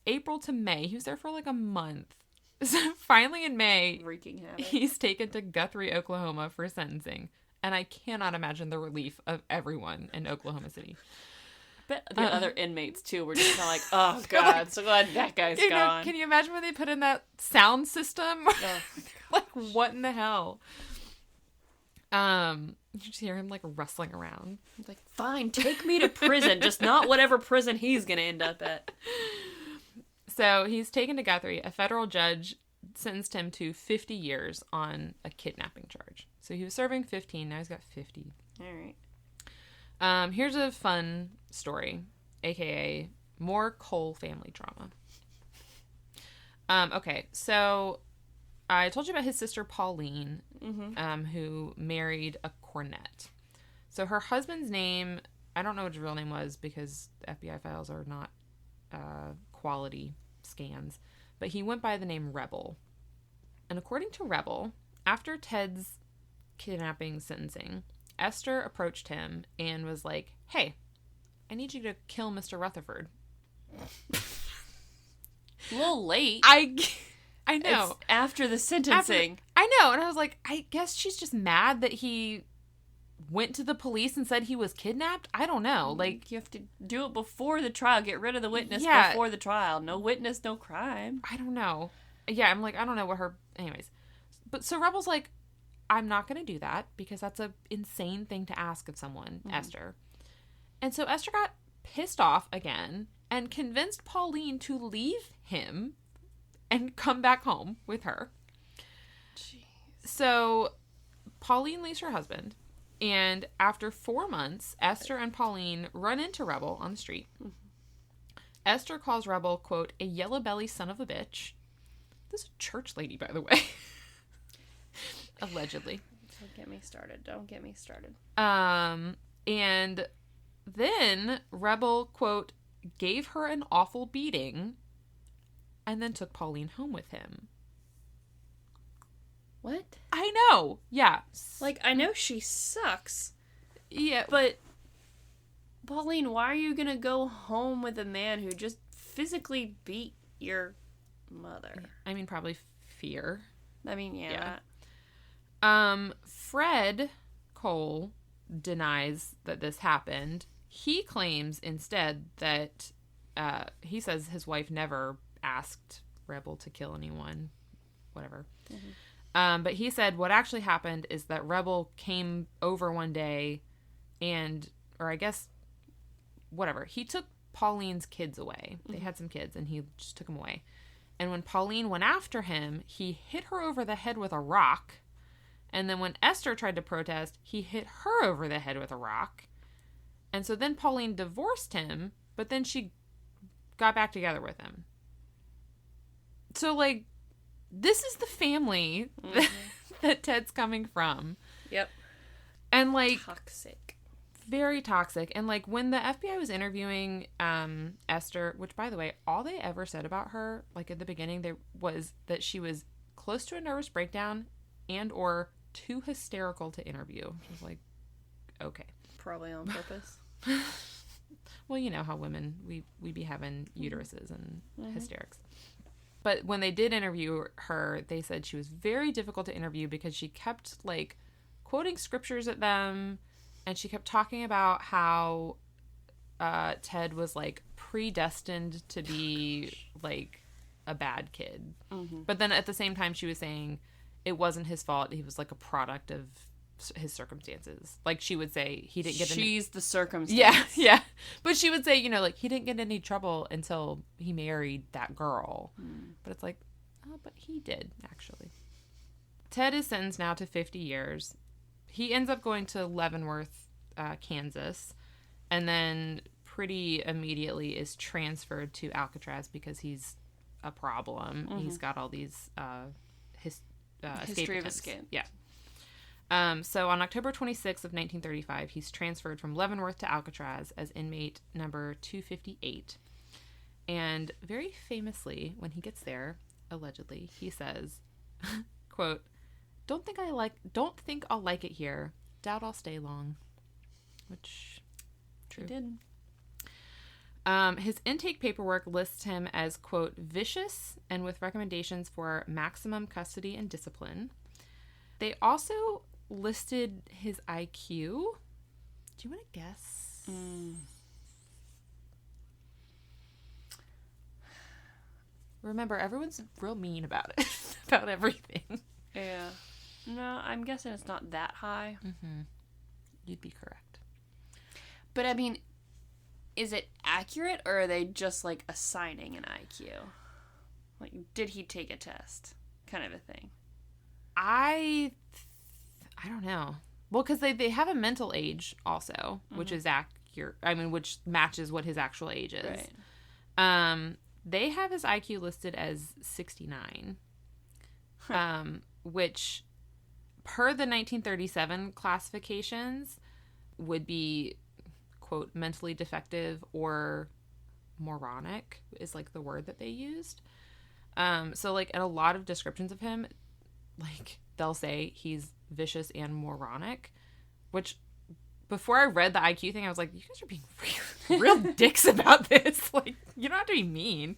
April to May. He was there for a month. So finally in May, wreaking havoc. He's taken to Guthrie, Oklahoma for sentencing. And I cannot imagine the relief of everyone in Oklahoma City. Bet the other inmates, too, were just kind of oh, God, so glad that guy's gone. Can you imagine when they put in that sound system? Oh, what in the hell? You just hear him, rustling around. He's fine, take me to prison, just not whatever prison he's going to end up at. So he's taken to Guthrie. A federal judge sentenced him to 50 years on a kidnapping charge. So he was serving 15, now he's got 50. All right. Here's a fun story, aka more Cole family drama. Okay, so I told you about his sister Pauline, who married a cornet. So her husband's name, I don't know what his real name was because FBI files are not quality scans, but he went by the name Rebel. And according to Rebel, after Ted's kidnapping sentencing, Esther approached him and was like, hey, I need you to kill Mr. Rutherford. A little late. I know. It's after the sentencing. I know. And I was like, I guess she's just mad that he went to the police and said he was kidnapped. I don't know. You have to do it before the trial. Get rid of the witness before the trial. No witness, no crime. I don't know. Yeah, I'm I don't know what her... Anyways. But so Rebel's I'm not going to do that because that's an insane thing to ask of someone, Esther. And so Esther got pissed off again and convinced Pauline to leave him and come back home with her. Jeez. So Pauline leaves her husband, and after 4 months, Esther and Pauline run into Rebel on the street. Esther calls Rebel, quote, a yellow-belly son of a bitch. This is a church lady, by the way. Allegedly. Don't get me started. And then Rebel, quote, gave her an awful beating and then took Pauline home with him. What? I know. Yeah. I know she sucks. Yeah. But, Pauline, why are you going to go home with a man who just physically beat your mother? I mean, probably fear. I mean, yeah. Fred Cole denies that this happened. He claims instead that he says his wife never asked Rebel to kill anyone. Whatever. But he said what actually happened is that Rebel came over one day or I guess, whatever. He took Pauline's kids away. They had some kids, and he just took them away. And when Pauline went after him, he hit her over the head with a rock. And then when Esther tried to protest, he hit her over the head with a rock. And so then Pauline divorced him, but then she got back together with him. So, like, this is the family that Ted's coming from. Yep. And, like... Toxic. Very toxic. And, like, when the FBI was interviewing Esther, which, by the way, all they ever said about her, like, at the beginning, was that she was close to a nervous breakdown and or too hysterical to interview. Which was like, okay. Probably on purpose. Well, you know how women, we be having uteruses and hysterics. But when they did interview her, they said she was very difficult to interview because she kept, like, quoting scriptures at them, and she kept talking about how Ted was, like, predestined to be, like, a bad kid. Mm-hmm. But then at the same time, she was saying it wasn't his fault. He was, like, a product of his circumstances. Like, she would say he didn't get She's the circumstance. Yeah, yeah. But she would say, you know, like, he didn't get any trouble until he married that girl. But it's like, oh, but he did, actually. Ted is sentenced now to 50 years. He ends up going to Leavenworth, Kansas, and then pretty immediately is transferred to Alcatraz because he's a problem. He's got all these history of escape. Yeah. So on October 26th of 1935, he's transferred from Leavenworth to Alcatraz as inmate number 258. And very famously, when he gets there, allegedly, he says, quote, Don't think I'll like it here. Doubt I'll stay long. Which, true. He did. His intake paperwork lists him as, quote, vicious and with recommendations for maximum custody and discipline. They also listed his IQ. Do you want to guess? Remember, everyone's real mean about it. About everything. Yeah. No, I'm guessing it's not that high. Mm-hmm. You'd be correct. But, I mean, is it accurate, or are they just, like, assigning an IQ? Like, did he take a test? Kind of a thing. I don't know. Well, because they have a mental age also, which is accurate. I mean, which matches what his actual age is. Right. They have his IQ listed as 69, which, per the 1937 classifications, would be, quote, mentally defective or moronic is, like, the word that they used. So, like, in a lot of descriptions of him, like, they'll say he's vicious and moronic, which, before I read the IQ thing, I was like, you guys are being real dicks about this. Like, you don't have to be mean.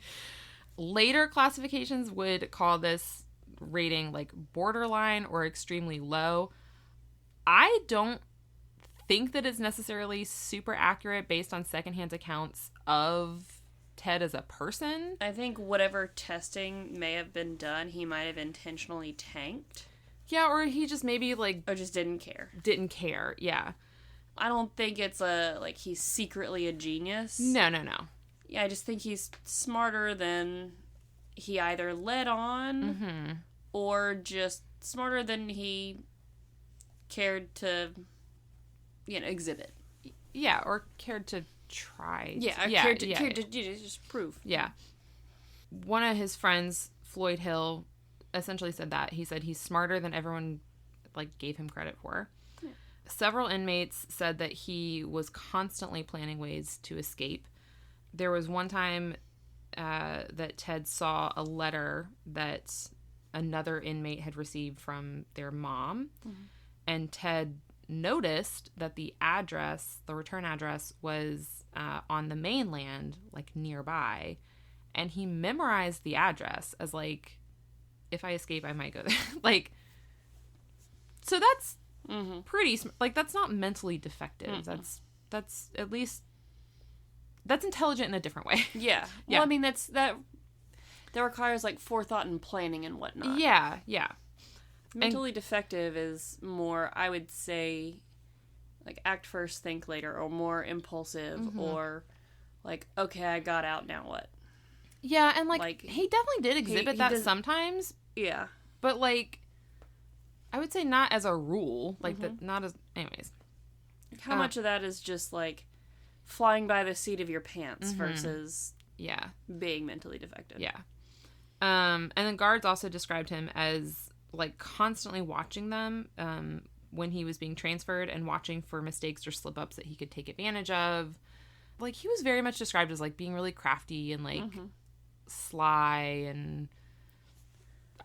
Later classifications would call this rating, like, borderline or extremely low. I don't think that it's necessarily super accurate based on secondhand accounts of Ted as a person. I think whatever testing may have been done, he might have intentionally tanked. Yeah, or he just maybe, like... Or just didn't care. Didn't care, yeah. I don't think it's he's secretly a genius. No. Yeah, I just think he's smarter than he either let on or just smarter than he cared to, exhibit. Yeah, or cared to try. Cared to just prove. Yeah. One of his friends, Floyd Hill, essentially said that. He said he's smarter than everyone, like, gave him credit for. Yeah. Several inmates said that he was constantly planning ways to escape. There was one time that Ted saw a letter that another inmate had received from their mom, and Ted noticed that the return address, was on the mainland, like, nearby, and he memorized the address as, like, if I escape, I might go there. Like, so that's pretty, like, that's not mentally defective. That's at least, that's intelligent in a different way. Yeah. Well, I mean, that requires, like, forethought and planning and whatnot. Yeah. Mentally defective is more, I would say, like, act first, think later, or more impulsive, or like, okay, I got out, now what? Yeah, and, like he definitely did exhibit that sometimes. Yeah. But, like, I would say not as a rule. Like, not as... Anyways. How much of that is just, like, flying by the seat of your pants versus... Yeah. Being mentally defective. Yeah. And then guards also described him as, like, constantly watching them when he was being transferred and watching for mistakes or slip-ups that he could take advantage of. Like, he was very much described as, like, being really crafty and, like, sly and...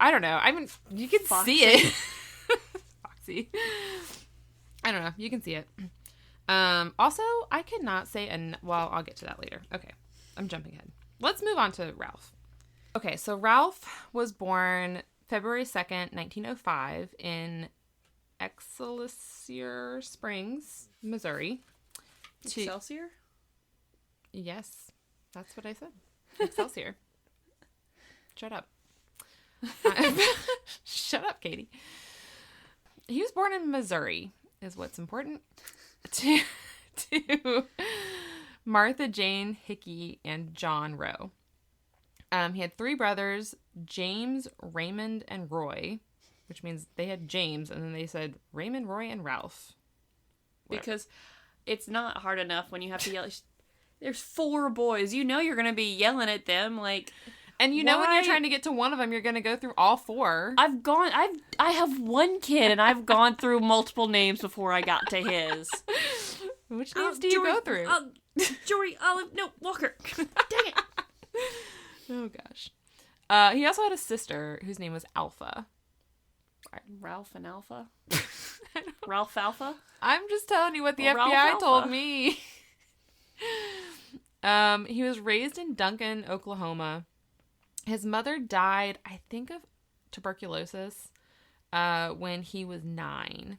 I don't know. I mean, you can see it. Foxy. I don't know. You can see it. Also, I could not say... Well, I'll get to that later. Okay. I'm jumping ahead. Let's move on to Ralph. Okay, so Ralph was born February 2nd, 1905 in Excelsior Springs, Missouri. Excelsior? Yes, that's what I said. Excelsior. Shut up. Shut up, Katy. He was born in Missouri, is what's important, to Martha Jane Hickey and John Rowe. He had 3 brothers, James, Raymond, and Roy, which means they had James, and then they said Raymond, Roy, and Ralph. Whatever. Because it's not hard enough when you have to yell. There's 4 boys. You know you're going to be yelling at them, like... And you know when you're trying to get to one of them, you're going to go through all 4. I have 1 kid, and I've gone through multiple names before I got to his. Which names do you go through? Jory, Olive, no, Walker. Dang it. Oh, gosh. He also had a sister whose name was Alpha. Ralph and Alpha? Ralph Alpha? I'm just telling you what the FBI told me. He was raised in Duncan, Oklahoma. His mother died, I think, of tuberculosis when he was 9.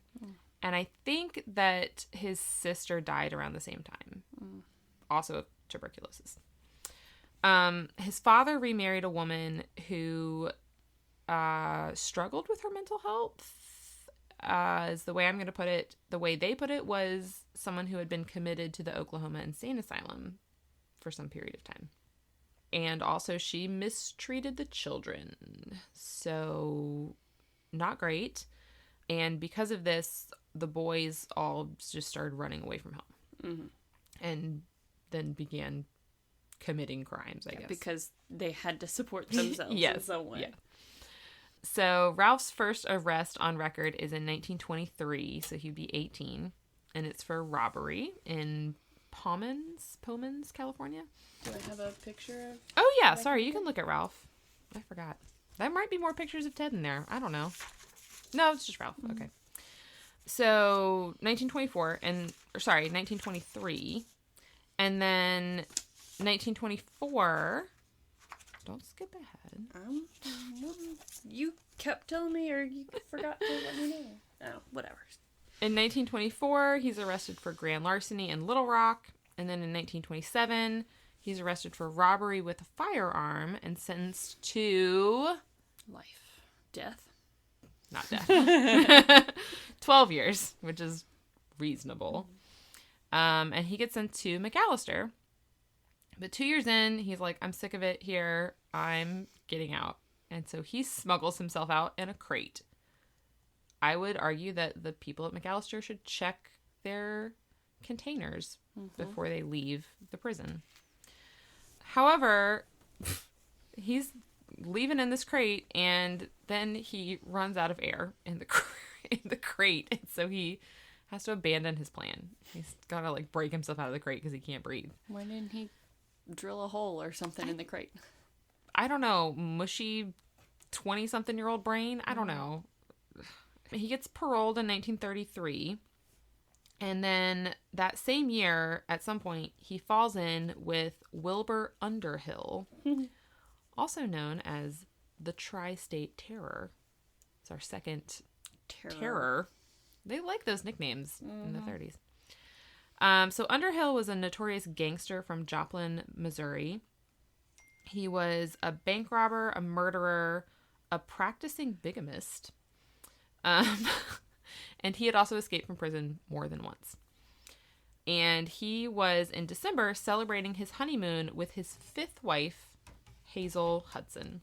And I think that his sister died around the same time. Also of tuberculosis. His father remarried a woman who struggled with her mental health. Is the way I'm going to put it. The way they put it was someone who had been committed to the Oklahoma Insane Asylum for some period of time. And also she mistreated the children. So not great. And because of this, the boys all just started running away from home. And then began committing crimes, I guess. Because they had to support themselves in some way. Yeah. So Ralph's first arrest on record is in 1923, so he'd be 18. And it's for robbery in Pomans, California. Do I have a picture of... Oh, yeah. Sorry, you can look at Ralph. I forgot. There might be more pictures of Ted in there. I don't know. No, it's just Ralph. Okay. So, 1923. And then 1924. Don't skip ahead. You kept telling me, or you forgot to let me know. Oh, whatever. In 1924, he's arrested for grand larceny in Little Rock. And then in 1927, he's arrested for robbery with a firearm and sentenced to... life. Death? Not death. 12 years, which is reasonable. And he gets sent to McAllister. But 2 years in, he's like, I'm sick of it here. I'm getting out. And so he smuggles himself out in a crate. I would argue that the people at McAllister should check their containers before they leave the prison. However, he's leaving in this crate, and then he runs out of air in the crate. And so he has to abandon his plan. He's got to, like, break himself out of the crate because he can't breathe. Why didn't he drill a hole or something in the crate? I don't know. Mushy 20-something-year-old brain? I don't know. He gets paroled in 1933. And then that same year, at some point, he falls in with Wilbur Underhill, also known as the Tri-State Terror. It's our second terror. They like those nicknames in the 30s. So Underhill was a notorious gangster from Joplin, Missouri. He was a bank robber, a murderer, a practicing bigamist. And he had also escaped from prison more than once. And he was, in December, celebrating his honeymoon with his 5th wife, Hazel Hudson.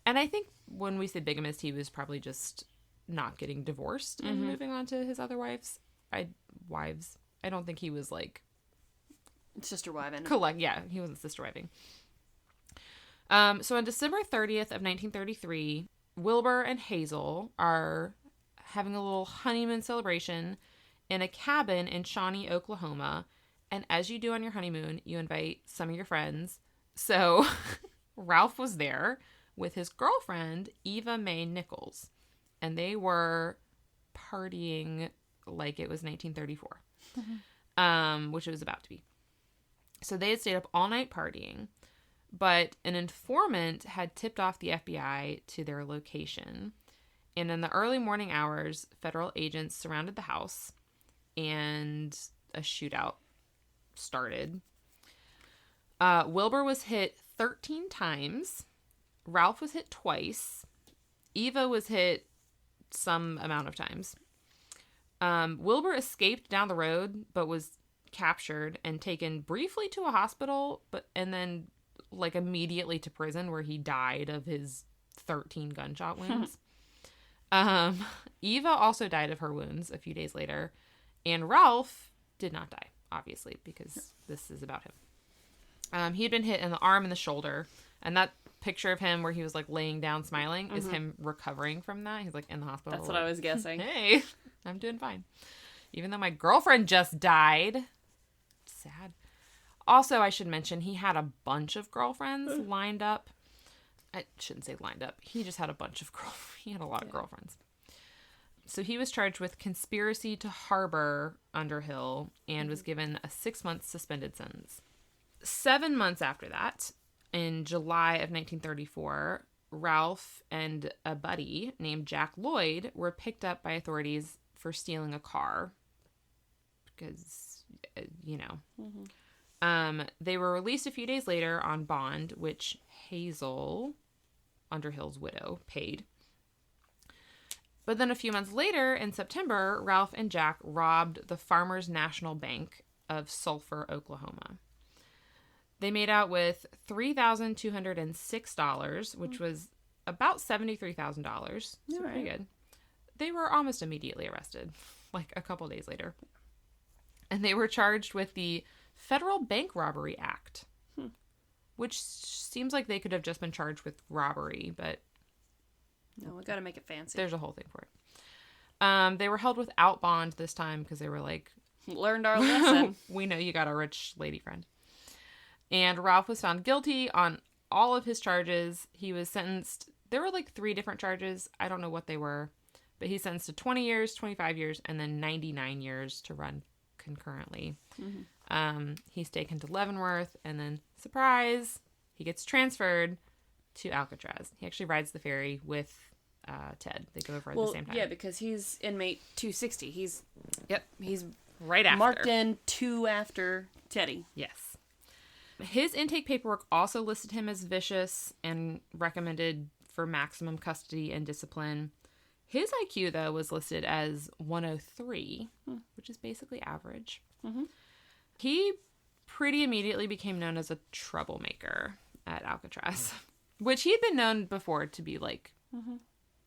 And I think when we say bigamist, he was probably just not getting divorced and moving on to his other wives. I don't think he was like... Sister wiving. Yeah, he wasn't sister wiving. So on December 30th of 1933, Wilbur and Hazel are having a little honeymoon celebration in a cabin in Shawnee, Oklahoma. And as you do on your honeymoon, you invite some of your friends. So Ralph was there with his girlfriend, Eva Mae Nichols. And they were partying like it was 1934, which it was about to be. So they had stayed up all night partying, but an informant had tipped off the FBI to their location. And in the early morning hours, federal agents surrounded the house and a shootout started. Wilbur was hit 13 times. Ralph was hit twice. Eva was hit some amount of times. Wilbur escaped down the road, but was captured and taken briefly to a hospital, and then like immediately to prison where he died of his 13 gunshot wounds. Eva also died of her wounds a few days later, and Ralph did not die, obviously, because this is about him. He had been hit in the arm and the shoulder, and that picture of him where he was like laying down smiling is him recovering from that. He's like in the hospital. That's what I was guessing. Hey, I'm doing fine. Even though my girlfriend just died. Sad. Also, I should mention he had a bunch of girlfriends lined up. I shouldn't say lined up. He just had a bunch of he had a lot of girlfriends. So he was charged with conspiracy to harbor Underhill and was given a 6-month suspended sentence. 7 months after that, in July of 1934, Ralph and a buddy named Jack Lloyd were picked up by authorities for stealing a car. Because, you know. They were released a few days later on bond, which Hazel, Underhill's widow, paid. But then a few months later, in September, Ralph and Jack robbed the Farmers National Bank of Sulphur, Oklahoma. They made out with $3,206, which was about $73,000. So pretty good. They were almost immediately arrested, like a couple days later. And they were charged with the Federal Bank Robbery Act, which seems like they could have just been charged with robbery, but... No, we gotta make it fancy. There's a whole thing for it. They were held without bond this time because they were like... Learned our lesson. We know you got a rich lady friend. And Ralph was found guilty on all of his charges. He was sentenced... There were like 3 different charges. I don't know what they were. But he's sentenced to 20 years, 25 years, and then 99 years to run concurrently. He's taken to Leavenworth, and then, surprise, he gets transferred to Alcatraz. He actually rides the ferry with Ted. They go over at the same time. Yeah, because he's inmate 260. He's right after. Marked in 2 after Teddy. Yes. His intake paperwork also listed him as vicious and recommended for maximum custody and discipline. His IQ, though, was listed as 103, which is basically average. He pretty immediately became known as a troublemaker at Alcatraz, which he had been known before to be like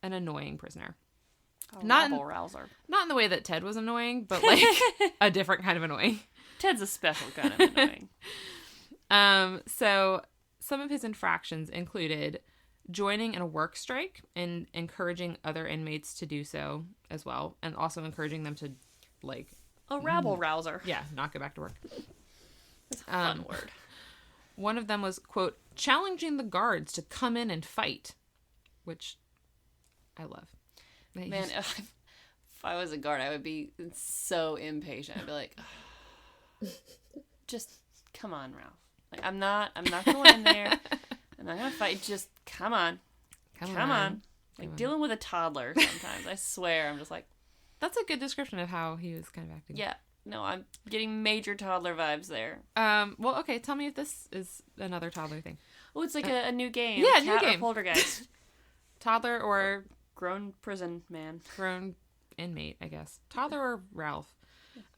an annoying prisoner. Not in the way that Ted was annoying, but like a different kind of annoying. Ted's a special kind of annoying. So some of his infractions included joining in a work strike and encouraging other inmates to do so as well, and also encouraging them to like a rabble-rouser. Yeah, not go back to work. That's a fun word. One of them was, quote, challenging the guards to come in and fight, which I love. Man, if I was a guard, I would be so impatient. I'd be like, just come on, Ralph. Like, I'm not going in there. I'm not going to fight. Just come on. Come on. Like dealing with a toddler sometimes. I swear. I'm just like. That's a good description of how he was kind of acting. Yeah. No, I'm getting major toddler vibes there. Well, okay. Tell me if this is another toddler thing. Oh, it's like a new game. Yeah, Cat new game. Or poltergeist. Toddler or grown prison man. Grown inmate, I guess. Toddler or Ralph.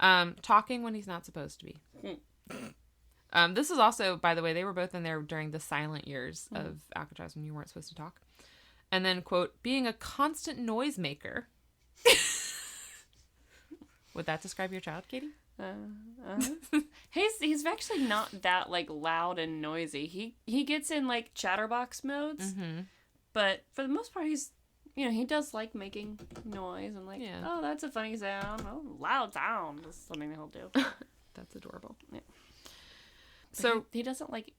Talking when he's not supposed to be. This is also, by the way, they were both in there during the silent years of Alcatraz when you weren't supposed to talk. And then, quote, being a constant noisemaker. Would that describe your child, Katie? He's actually not that, like, loud and noisy. He gets in, like, chatterbox modes. Mm-hmm. But for the most part, he's, you know, he does like making noise and, like, oh, that's a funny sound. Oh, loud sound. That's something that he'll do. That's adorable. Yeah. So he doesn't, like,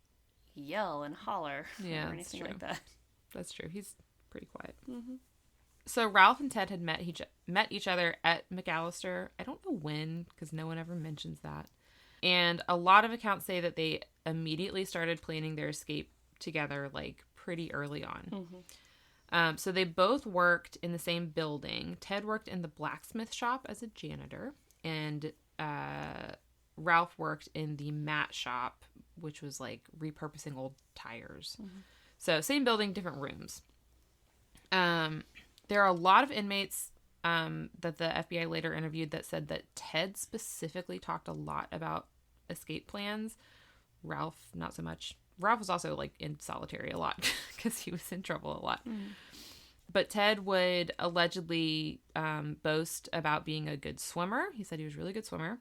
yell and holler or anything like that. That's true. He's pretty quiet. Mm-hmm. So Ralph and Ted had met each other at McAllister. I don't know when, because no one ever mentions that. And a lot of accounts say that they immediately started planning their escape together, like, pretty early on. Mm-hmm. So they both worked in the same building. Ted worked in the blacksmith shop as a janitor, and Ralph worked in the mat shop, which was, like, repurposing old tires. Mm-hmm. So same building, different rooms. There are a lot of inmates that the FBI later interviewed that said that Ted specifically talked a lot about escape plans. Ralph, not so much. Ralph was also, like, in solitary a lot because he was in trouble a lot. Mm. But Ted would allegedly boast about being a good swimmer. He said he was a really good swimmer.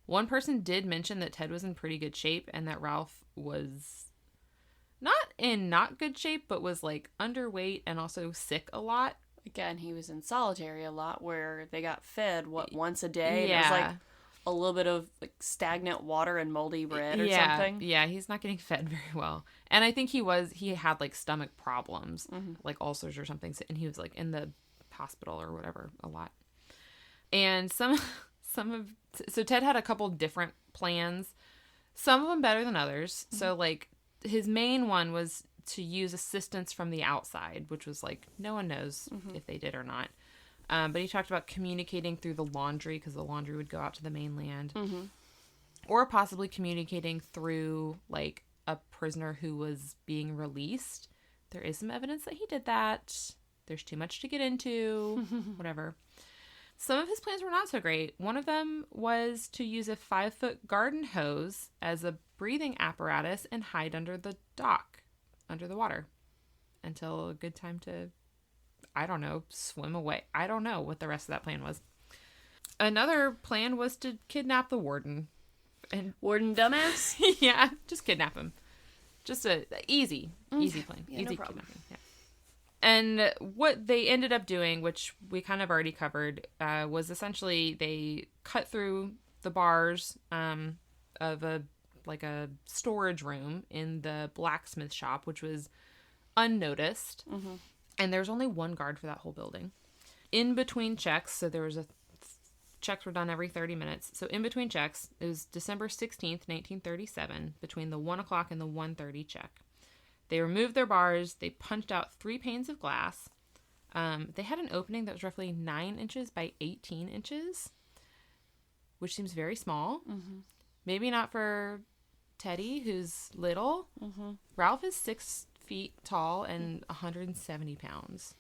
One person did mention that Ted was in pretty good shape and that Ralph was not good shape, but was, like, underweight and also sick a lot. Again, he was in solitary a lot where they got fed, once a day? Yeah. It was, like, a little bit of, like, stagnant water and moldy bread or something. Yeah, he's not getting fed very well. And I think he had, like, stomach problems, like ulcers or something. And he was, like, in the hospital or whatever a lot. And so Ted had a couple different plans, some of them better than others. Mm-hmm. So, like, his main one was to use assistance from the outside, which was, like, no one knows if they did or not. But he talked about communicating through the laundry, because the laundry would go out to the mainland. Mm-hmm. Or possibly communicating through, like, a prisoner who was being released. There is some evidence that he did that. There's too much to get into. Whatever. Some of his plans were not so great. One of them was to use a 5-foot garden hose as a breathing apparatus and hide under the dock, under the water, until a good time to, I don't know, swim away. I don't know what the rest of that plan was. Another plan was to kidnap the warden. And warden dumbass? Yeah, just kidnap him. Just a easy plan. Yeah, easy no problem. kidnapping. Yeah. And what they ended up doing, which we kind of already covered, was essentially they cut through the bars of a storage room in the blacksmith shop, which was unnoticed. Mm-hmm. And there's only one guard for that whole building. In between checks, so there was checks were done every 30 minutes. So in between checks, it was December 16th, 1937, between the 1 o'clock and the 1:30 check. They removed their bars. They punched out 3 panes of glass. They had an opening that was roughly 9 inches by 18 inches, which seems very small. Mm-hmm. Maybe not for Teddy, who's little. Mm-hmm. Ralph is 6 feet tall and 170 pounds.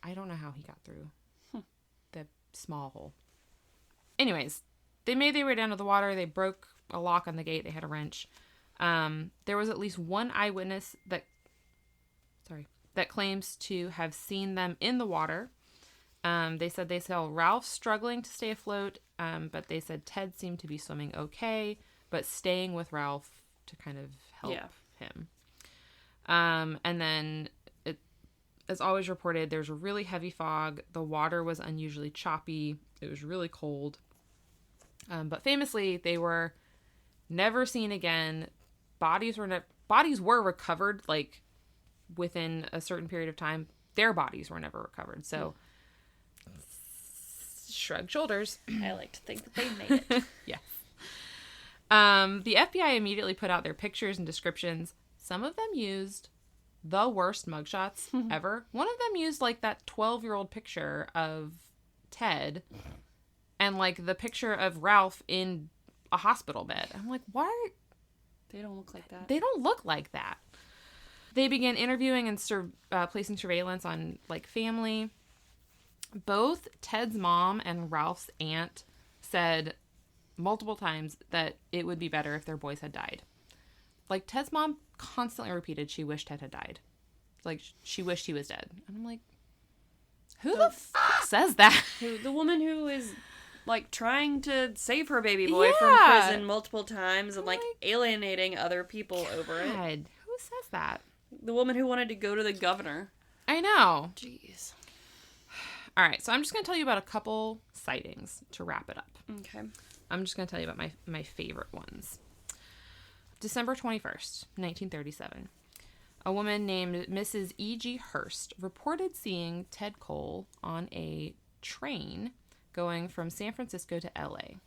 I don't know how he got through the small hole. Anyways, they made their way down to the water. They broke a lock on the gate. They had a wrench. There was at least one eyewitness that claims to have seen them in the water. They said they saw Ralph struggling to stay afloat, but they said Ted seemed to be swimming okay, but staying with Ralph to kind of help him. And then, as always reported, there's a really heavy fog. The water was unusually choppy. It was really cold. But famously, they were never seen again. Bodies were recovered, like, within a certain period of time. Their bodies were never recovered. So, shrug shoulders. I like to think that they made it. Yes. The FBI immediately put out their pictures and descriptions. Some of them used the worst mugshots ever. One of them used, like, that 12-year-old picture of Ted and, like, the picture of Ralph in a hospital bed. I'm like, why? They don't look like that. They don't look like that. They began interviewing and placing surveillance on, like, family. Both Ted's mom and Ralph's aunt said multiple times that it would be better if their boys had died. Like, Ted's mom constantly repeated she wished Ted had died. Like, she wished he was dead. And I'm like, who the fuck says that? The woman who is, like, trying to save her baby boy from prison multiple times and, like, alienating other people over it. Who says that? The woman who wanted to go to the governor. I know. Jeez. All right, so I'm just going to tell you about a couple sightings to wrap it up. Okay. I'm just going to tell you about my favorite ones. December 21st, 1937. A woman named Mrs. E.G. Hurst reported seeing Ted Cole on a train going from San Francisco to L.A.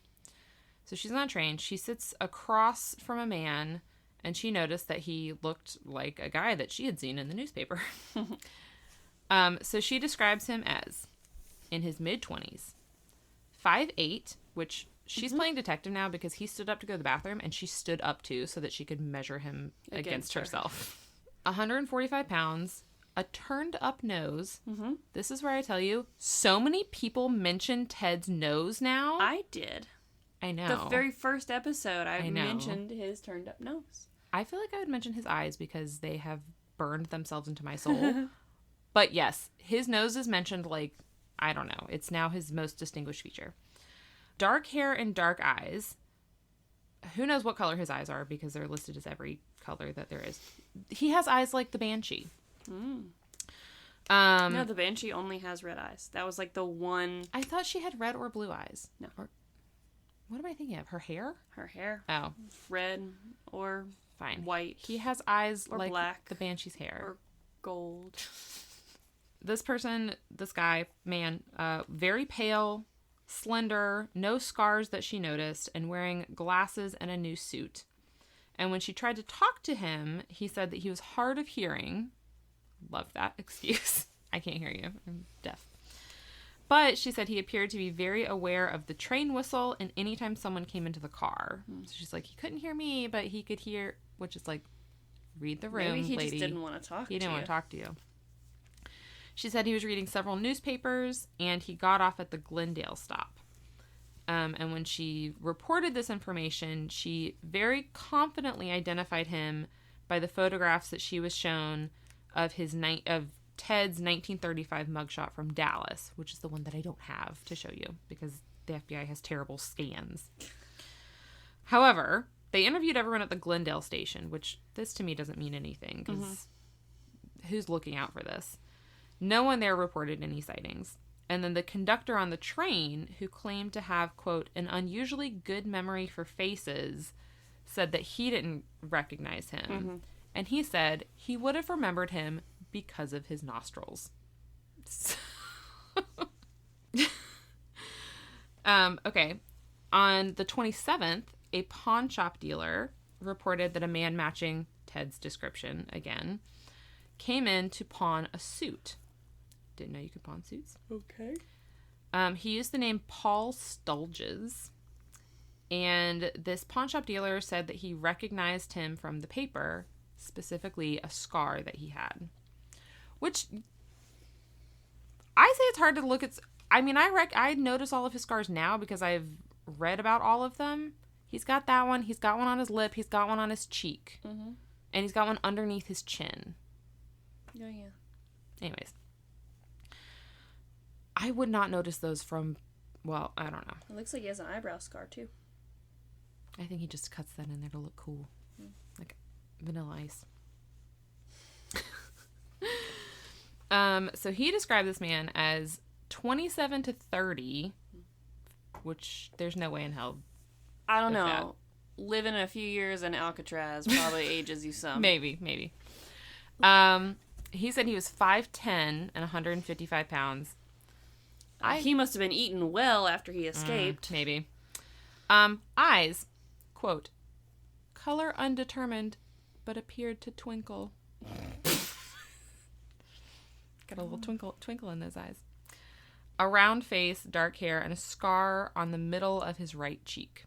So she's on a train. She sits across from a man, and she noticed that he looked like a guy that she had seen in the newspaper. So she describes him as in his mid-20s, 5'8", which she's playing detective now because he stood up to go to the bathroom, and she stood up too so that she could measure him against herself. 145 pounds, a turned-up nose. Mm-hmm. This is where I tell you, so many people mention Ted's nose now. I did. I know. The very first episode, I mentioned his turned-up nose. I feel like I would mention his eyes because they have burned themselves into my soul. But yes, his nose is mentioned like, I don't know. It's now his most distinguished feature. Dark hair and dark eyes. Who knows what color his eyes are because they're listed as every color that there is. He has eyes like the Banshee. No, the Banshee only has red eyes. That was like the one... I thought she had red or blue eyes. No. Or, what am I thinking of? Her hair? Her hair. Oh. Red or fine. White. He has eyes or like black. The Banshee's hair. Or gold. This person, this guy, man, very pale, slender, no scars that she noticed, and wearing glasses and a new suit. And when she tried to talk to him, he said that he was hard of hearing. Love that excuse. I can't hear you. I'm deaf. But she said he appeared to be very aware of the train whistle and anytime someone came into the car. So she's like, he couldn't hear me, but he could hear, which is like, read the room, Maybe he lady. just didn't want to talk to you. He didn't want to talk to you. She said he was reading several newspapers, and he got off at the Glendale stop. And when she reported this information, she very confidently identified him by the photographs that she was shown of Ted's 1935 mugshot from Dallas, which is the one that I don't have to show you because the FBI has terrible scans. However, they interviewed everyone at the Glendale station, which this to me doesn't mean anything because who's looking out for this? No one there reported any sightings. And then the conductor on the train, who claimed to have, quote, an unusually good memory for faces, said that he didn't recognize him. And he said he would have remembered him because of his nostrils. Okay. On the 27th, a pawn shop dealer reported that a man matching Ted's description, again, came in to pawn a suit. Didn't know you could pawn suits. Okay. He used the name Paul Stulges, and this pawn shop dealer said that he recognized him from the paper, specifically a scar that he had. Which, I say it's hard to look at... I mean, I notice all of his scars now because I've read about all of them. He's got that one. He's got one on his lip. He's got one on his cheek. And he's got one underneath his chin. Oh, yeah. Anyways. I would not notice those from, well, I don't know. It looks like he has an eyebrow scar, too. I think he just cuts that in there to look cool. Like Vanilla Ice. So he described this man as 27 to 30, which there's no way in hell. I don't know. Living a few years in Alcatraz probably ages you some. Maybe. He said he was 5'10" and 155 pounds. He must have been eating well after he escaped. Maybe. Eyes, quote, color undetermined, but appeared to twinkle. Got a little twinkle in those eyes. A round face, dark hair, and a scar on the middle of his right cheek.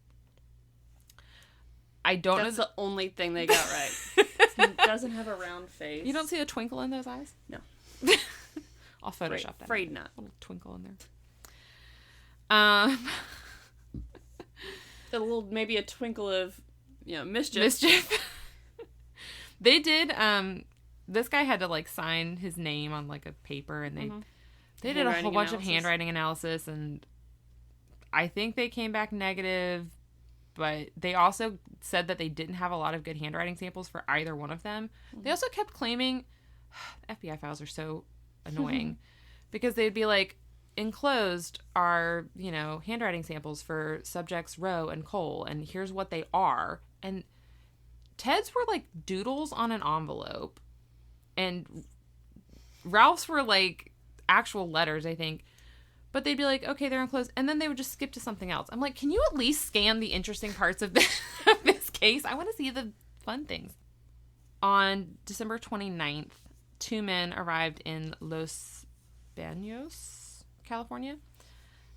I don't know. That's the only thing they got right. He doesn't have a round face. You don't see a twinkle in those eyes? No. I'll Photoshop that. Afraid not. A little twinkle in there. maybe a twinkle of, mischief. They did, this guy had to, like, sign his name on, like, a paper, and they did a whole bunch of handwriting analysis, and I think they came back negative, but they also said that they didn't have a lot of good handwriting samples for either one of them. They also kept claiming, FBI files are so annoying, because they'd be like, enclosed are, handwriting samples for subjects Roe and Cole, and here's what they are. And Ted's were like doodles on an envelope, and Ralph's were like actual letters, I think. But they'd be like, okay, they're enclosed, and then they would just skip to something else. I'm like, can you at least scan the interesting parts of this case? I want to see the fun things. On December 29th, 2 men arrived in Los Baños, California.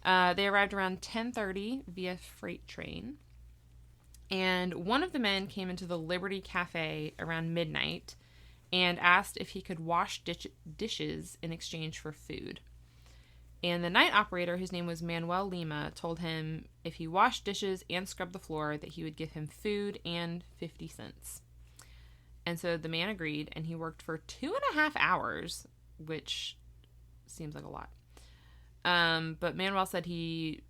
They arrived around 10:30 via freight train. And one of the men came into the Liberty Cafe around midnight and asked if he could wash dishes in exchange for food. And the night operator, whose name was Manuel Lima, told him if he washed dishes and scrubbed the floor that he would give him food and 50 cents. And so the man agreed, and he worked for 2.5 hours, which seems like a lot. But Manuel said he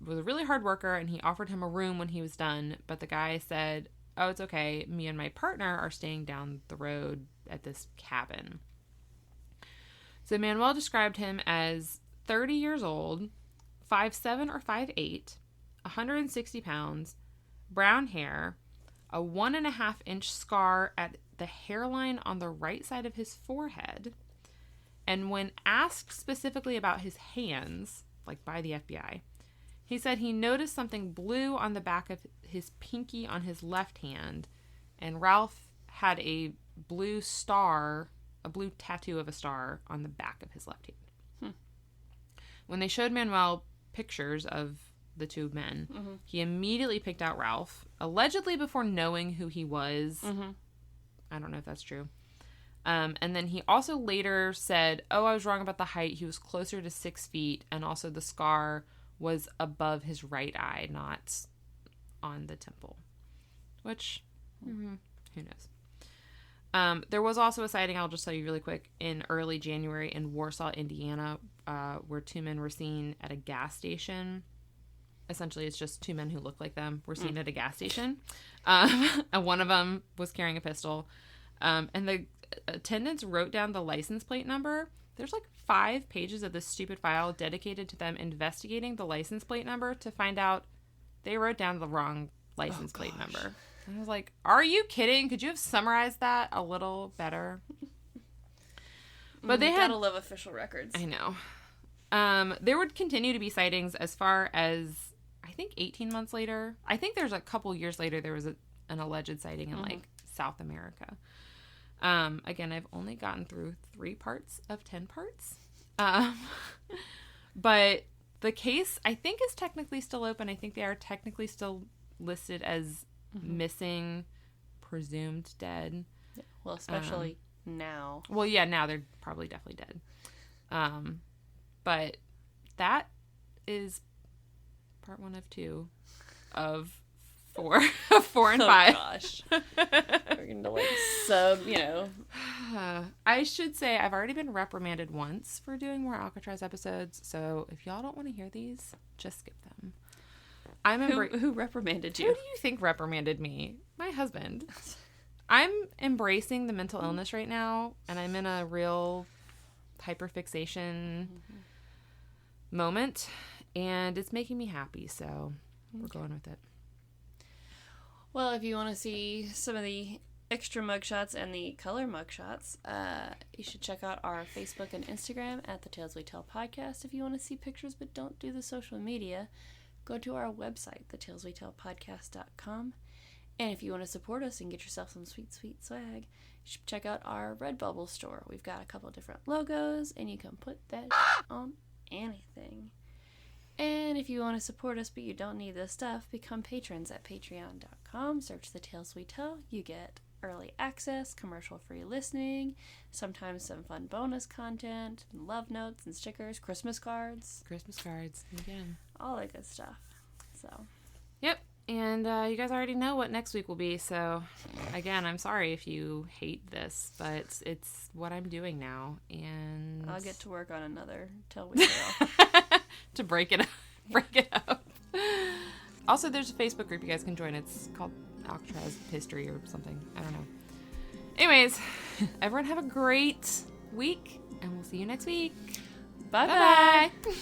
was a really hard worker, and he offered him a room when he was done. But the guy said, oh, it's okay. Me and my partner are staying down the road at this cabin. So Manuel described him as 30 years old, 5'7" or 5'8", 160 pounds, brown hair, a 1.5-inch scar at the hairline on the right side of his forehead. And when asked specifically about his hands, like by the FBI, he said he noticed something blue on the back of his pinky on his left hand, and Ralph had a blue tattoo of a star on the back of his left hand. When they showed Manuel pictures of the 2 men, he immediately picked out Ralph, allegedly before knowing who he was. I don't know if that's true. And then he also later said, oh, I was wrong about the height. He was closer to 6 feet, and also the scar was above his right eye, not on the temple. Which, who knows? There was also a sighting, I'll just tell you really quick, in early January in Warsaw, Indiana, where 2 men were seen at a gas station. Essentially, it's just 2 men who look like them were seen at a gas station. And one of them was carrying a pistol. And the attendants wrote down the license plate number. There's like 5 pages of this stupid file dedicated to them investigating the license plate number to find out they wrote down the wrong license plate number. And I was like, are you kidding? Could you have summarized that a little better? But they had... Gotta love official records. I know. There would continue to be sightings as far as, I think, 18 months later. I think there's a couple years later there was an alleged sighting in, like, South America. Again, I've only gotten through 3 parts of 10 parts. But the case, I think, is technically still open. I think they are technically still listed as missing, presumed dead. Yeah. Well, especially now. Well, yeah, now they're probably definitely dead. But that is part 1 of 2 of 4 and 5. Gosh. We're going to, like, sub, I should say I've already been reprimanded once for doing more Alcatraz episodes, so if y'all don't want to hear these, just skip them. Who reprimanded you? Who do you think reprimanded me? My husband. I'm embracing the mental illness right now, and I'm in a real hyper-fixation moment, and it's making me happy, so we're going with it. Well, if you want to see some of the extra mugshots and the color mugshots, you should check out our Facebook and Instagram at the Tales We Tell podcast. If you want to see pictures but don't do the social media, go to our website, thetaleswetellpodcast.com. And if you want to support us and get yourself some sweet, sweet swag, you should check out our Redbubble store. We've got a couple different logos, and you can put that on anything. And if you want to support us but you don't need this stuff, become patrons at patreon.com. Search The Tales We Tell. You get early access, commercial-free listening, sometimes some fun bonus content, and love notes and stickers, Christmas cards. Again. All that good stuff. So. Yep. And you guys already know what next week will be. So, again, I'm sorry if you hate this, but it's what I'm doing now. And I'll get to work on another till we get off. to break it up. Also, there's a Facebook group you guys can join. It's called Alcatraz History or something. I don't know. Anyways, everyone have a great week, and we'll see you next week. Bye-bye. Bye-bye.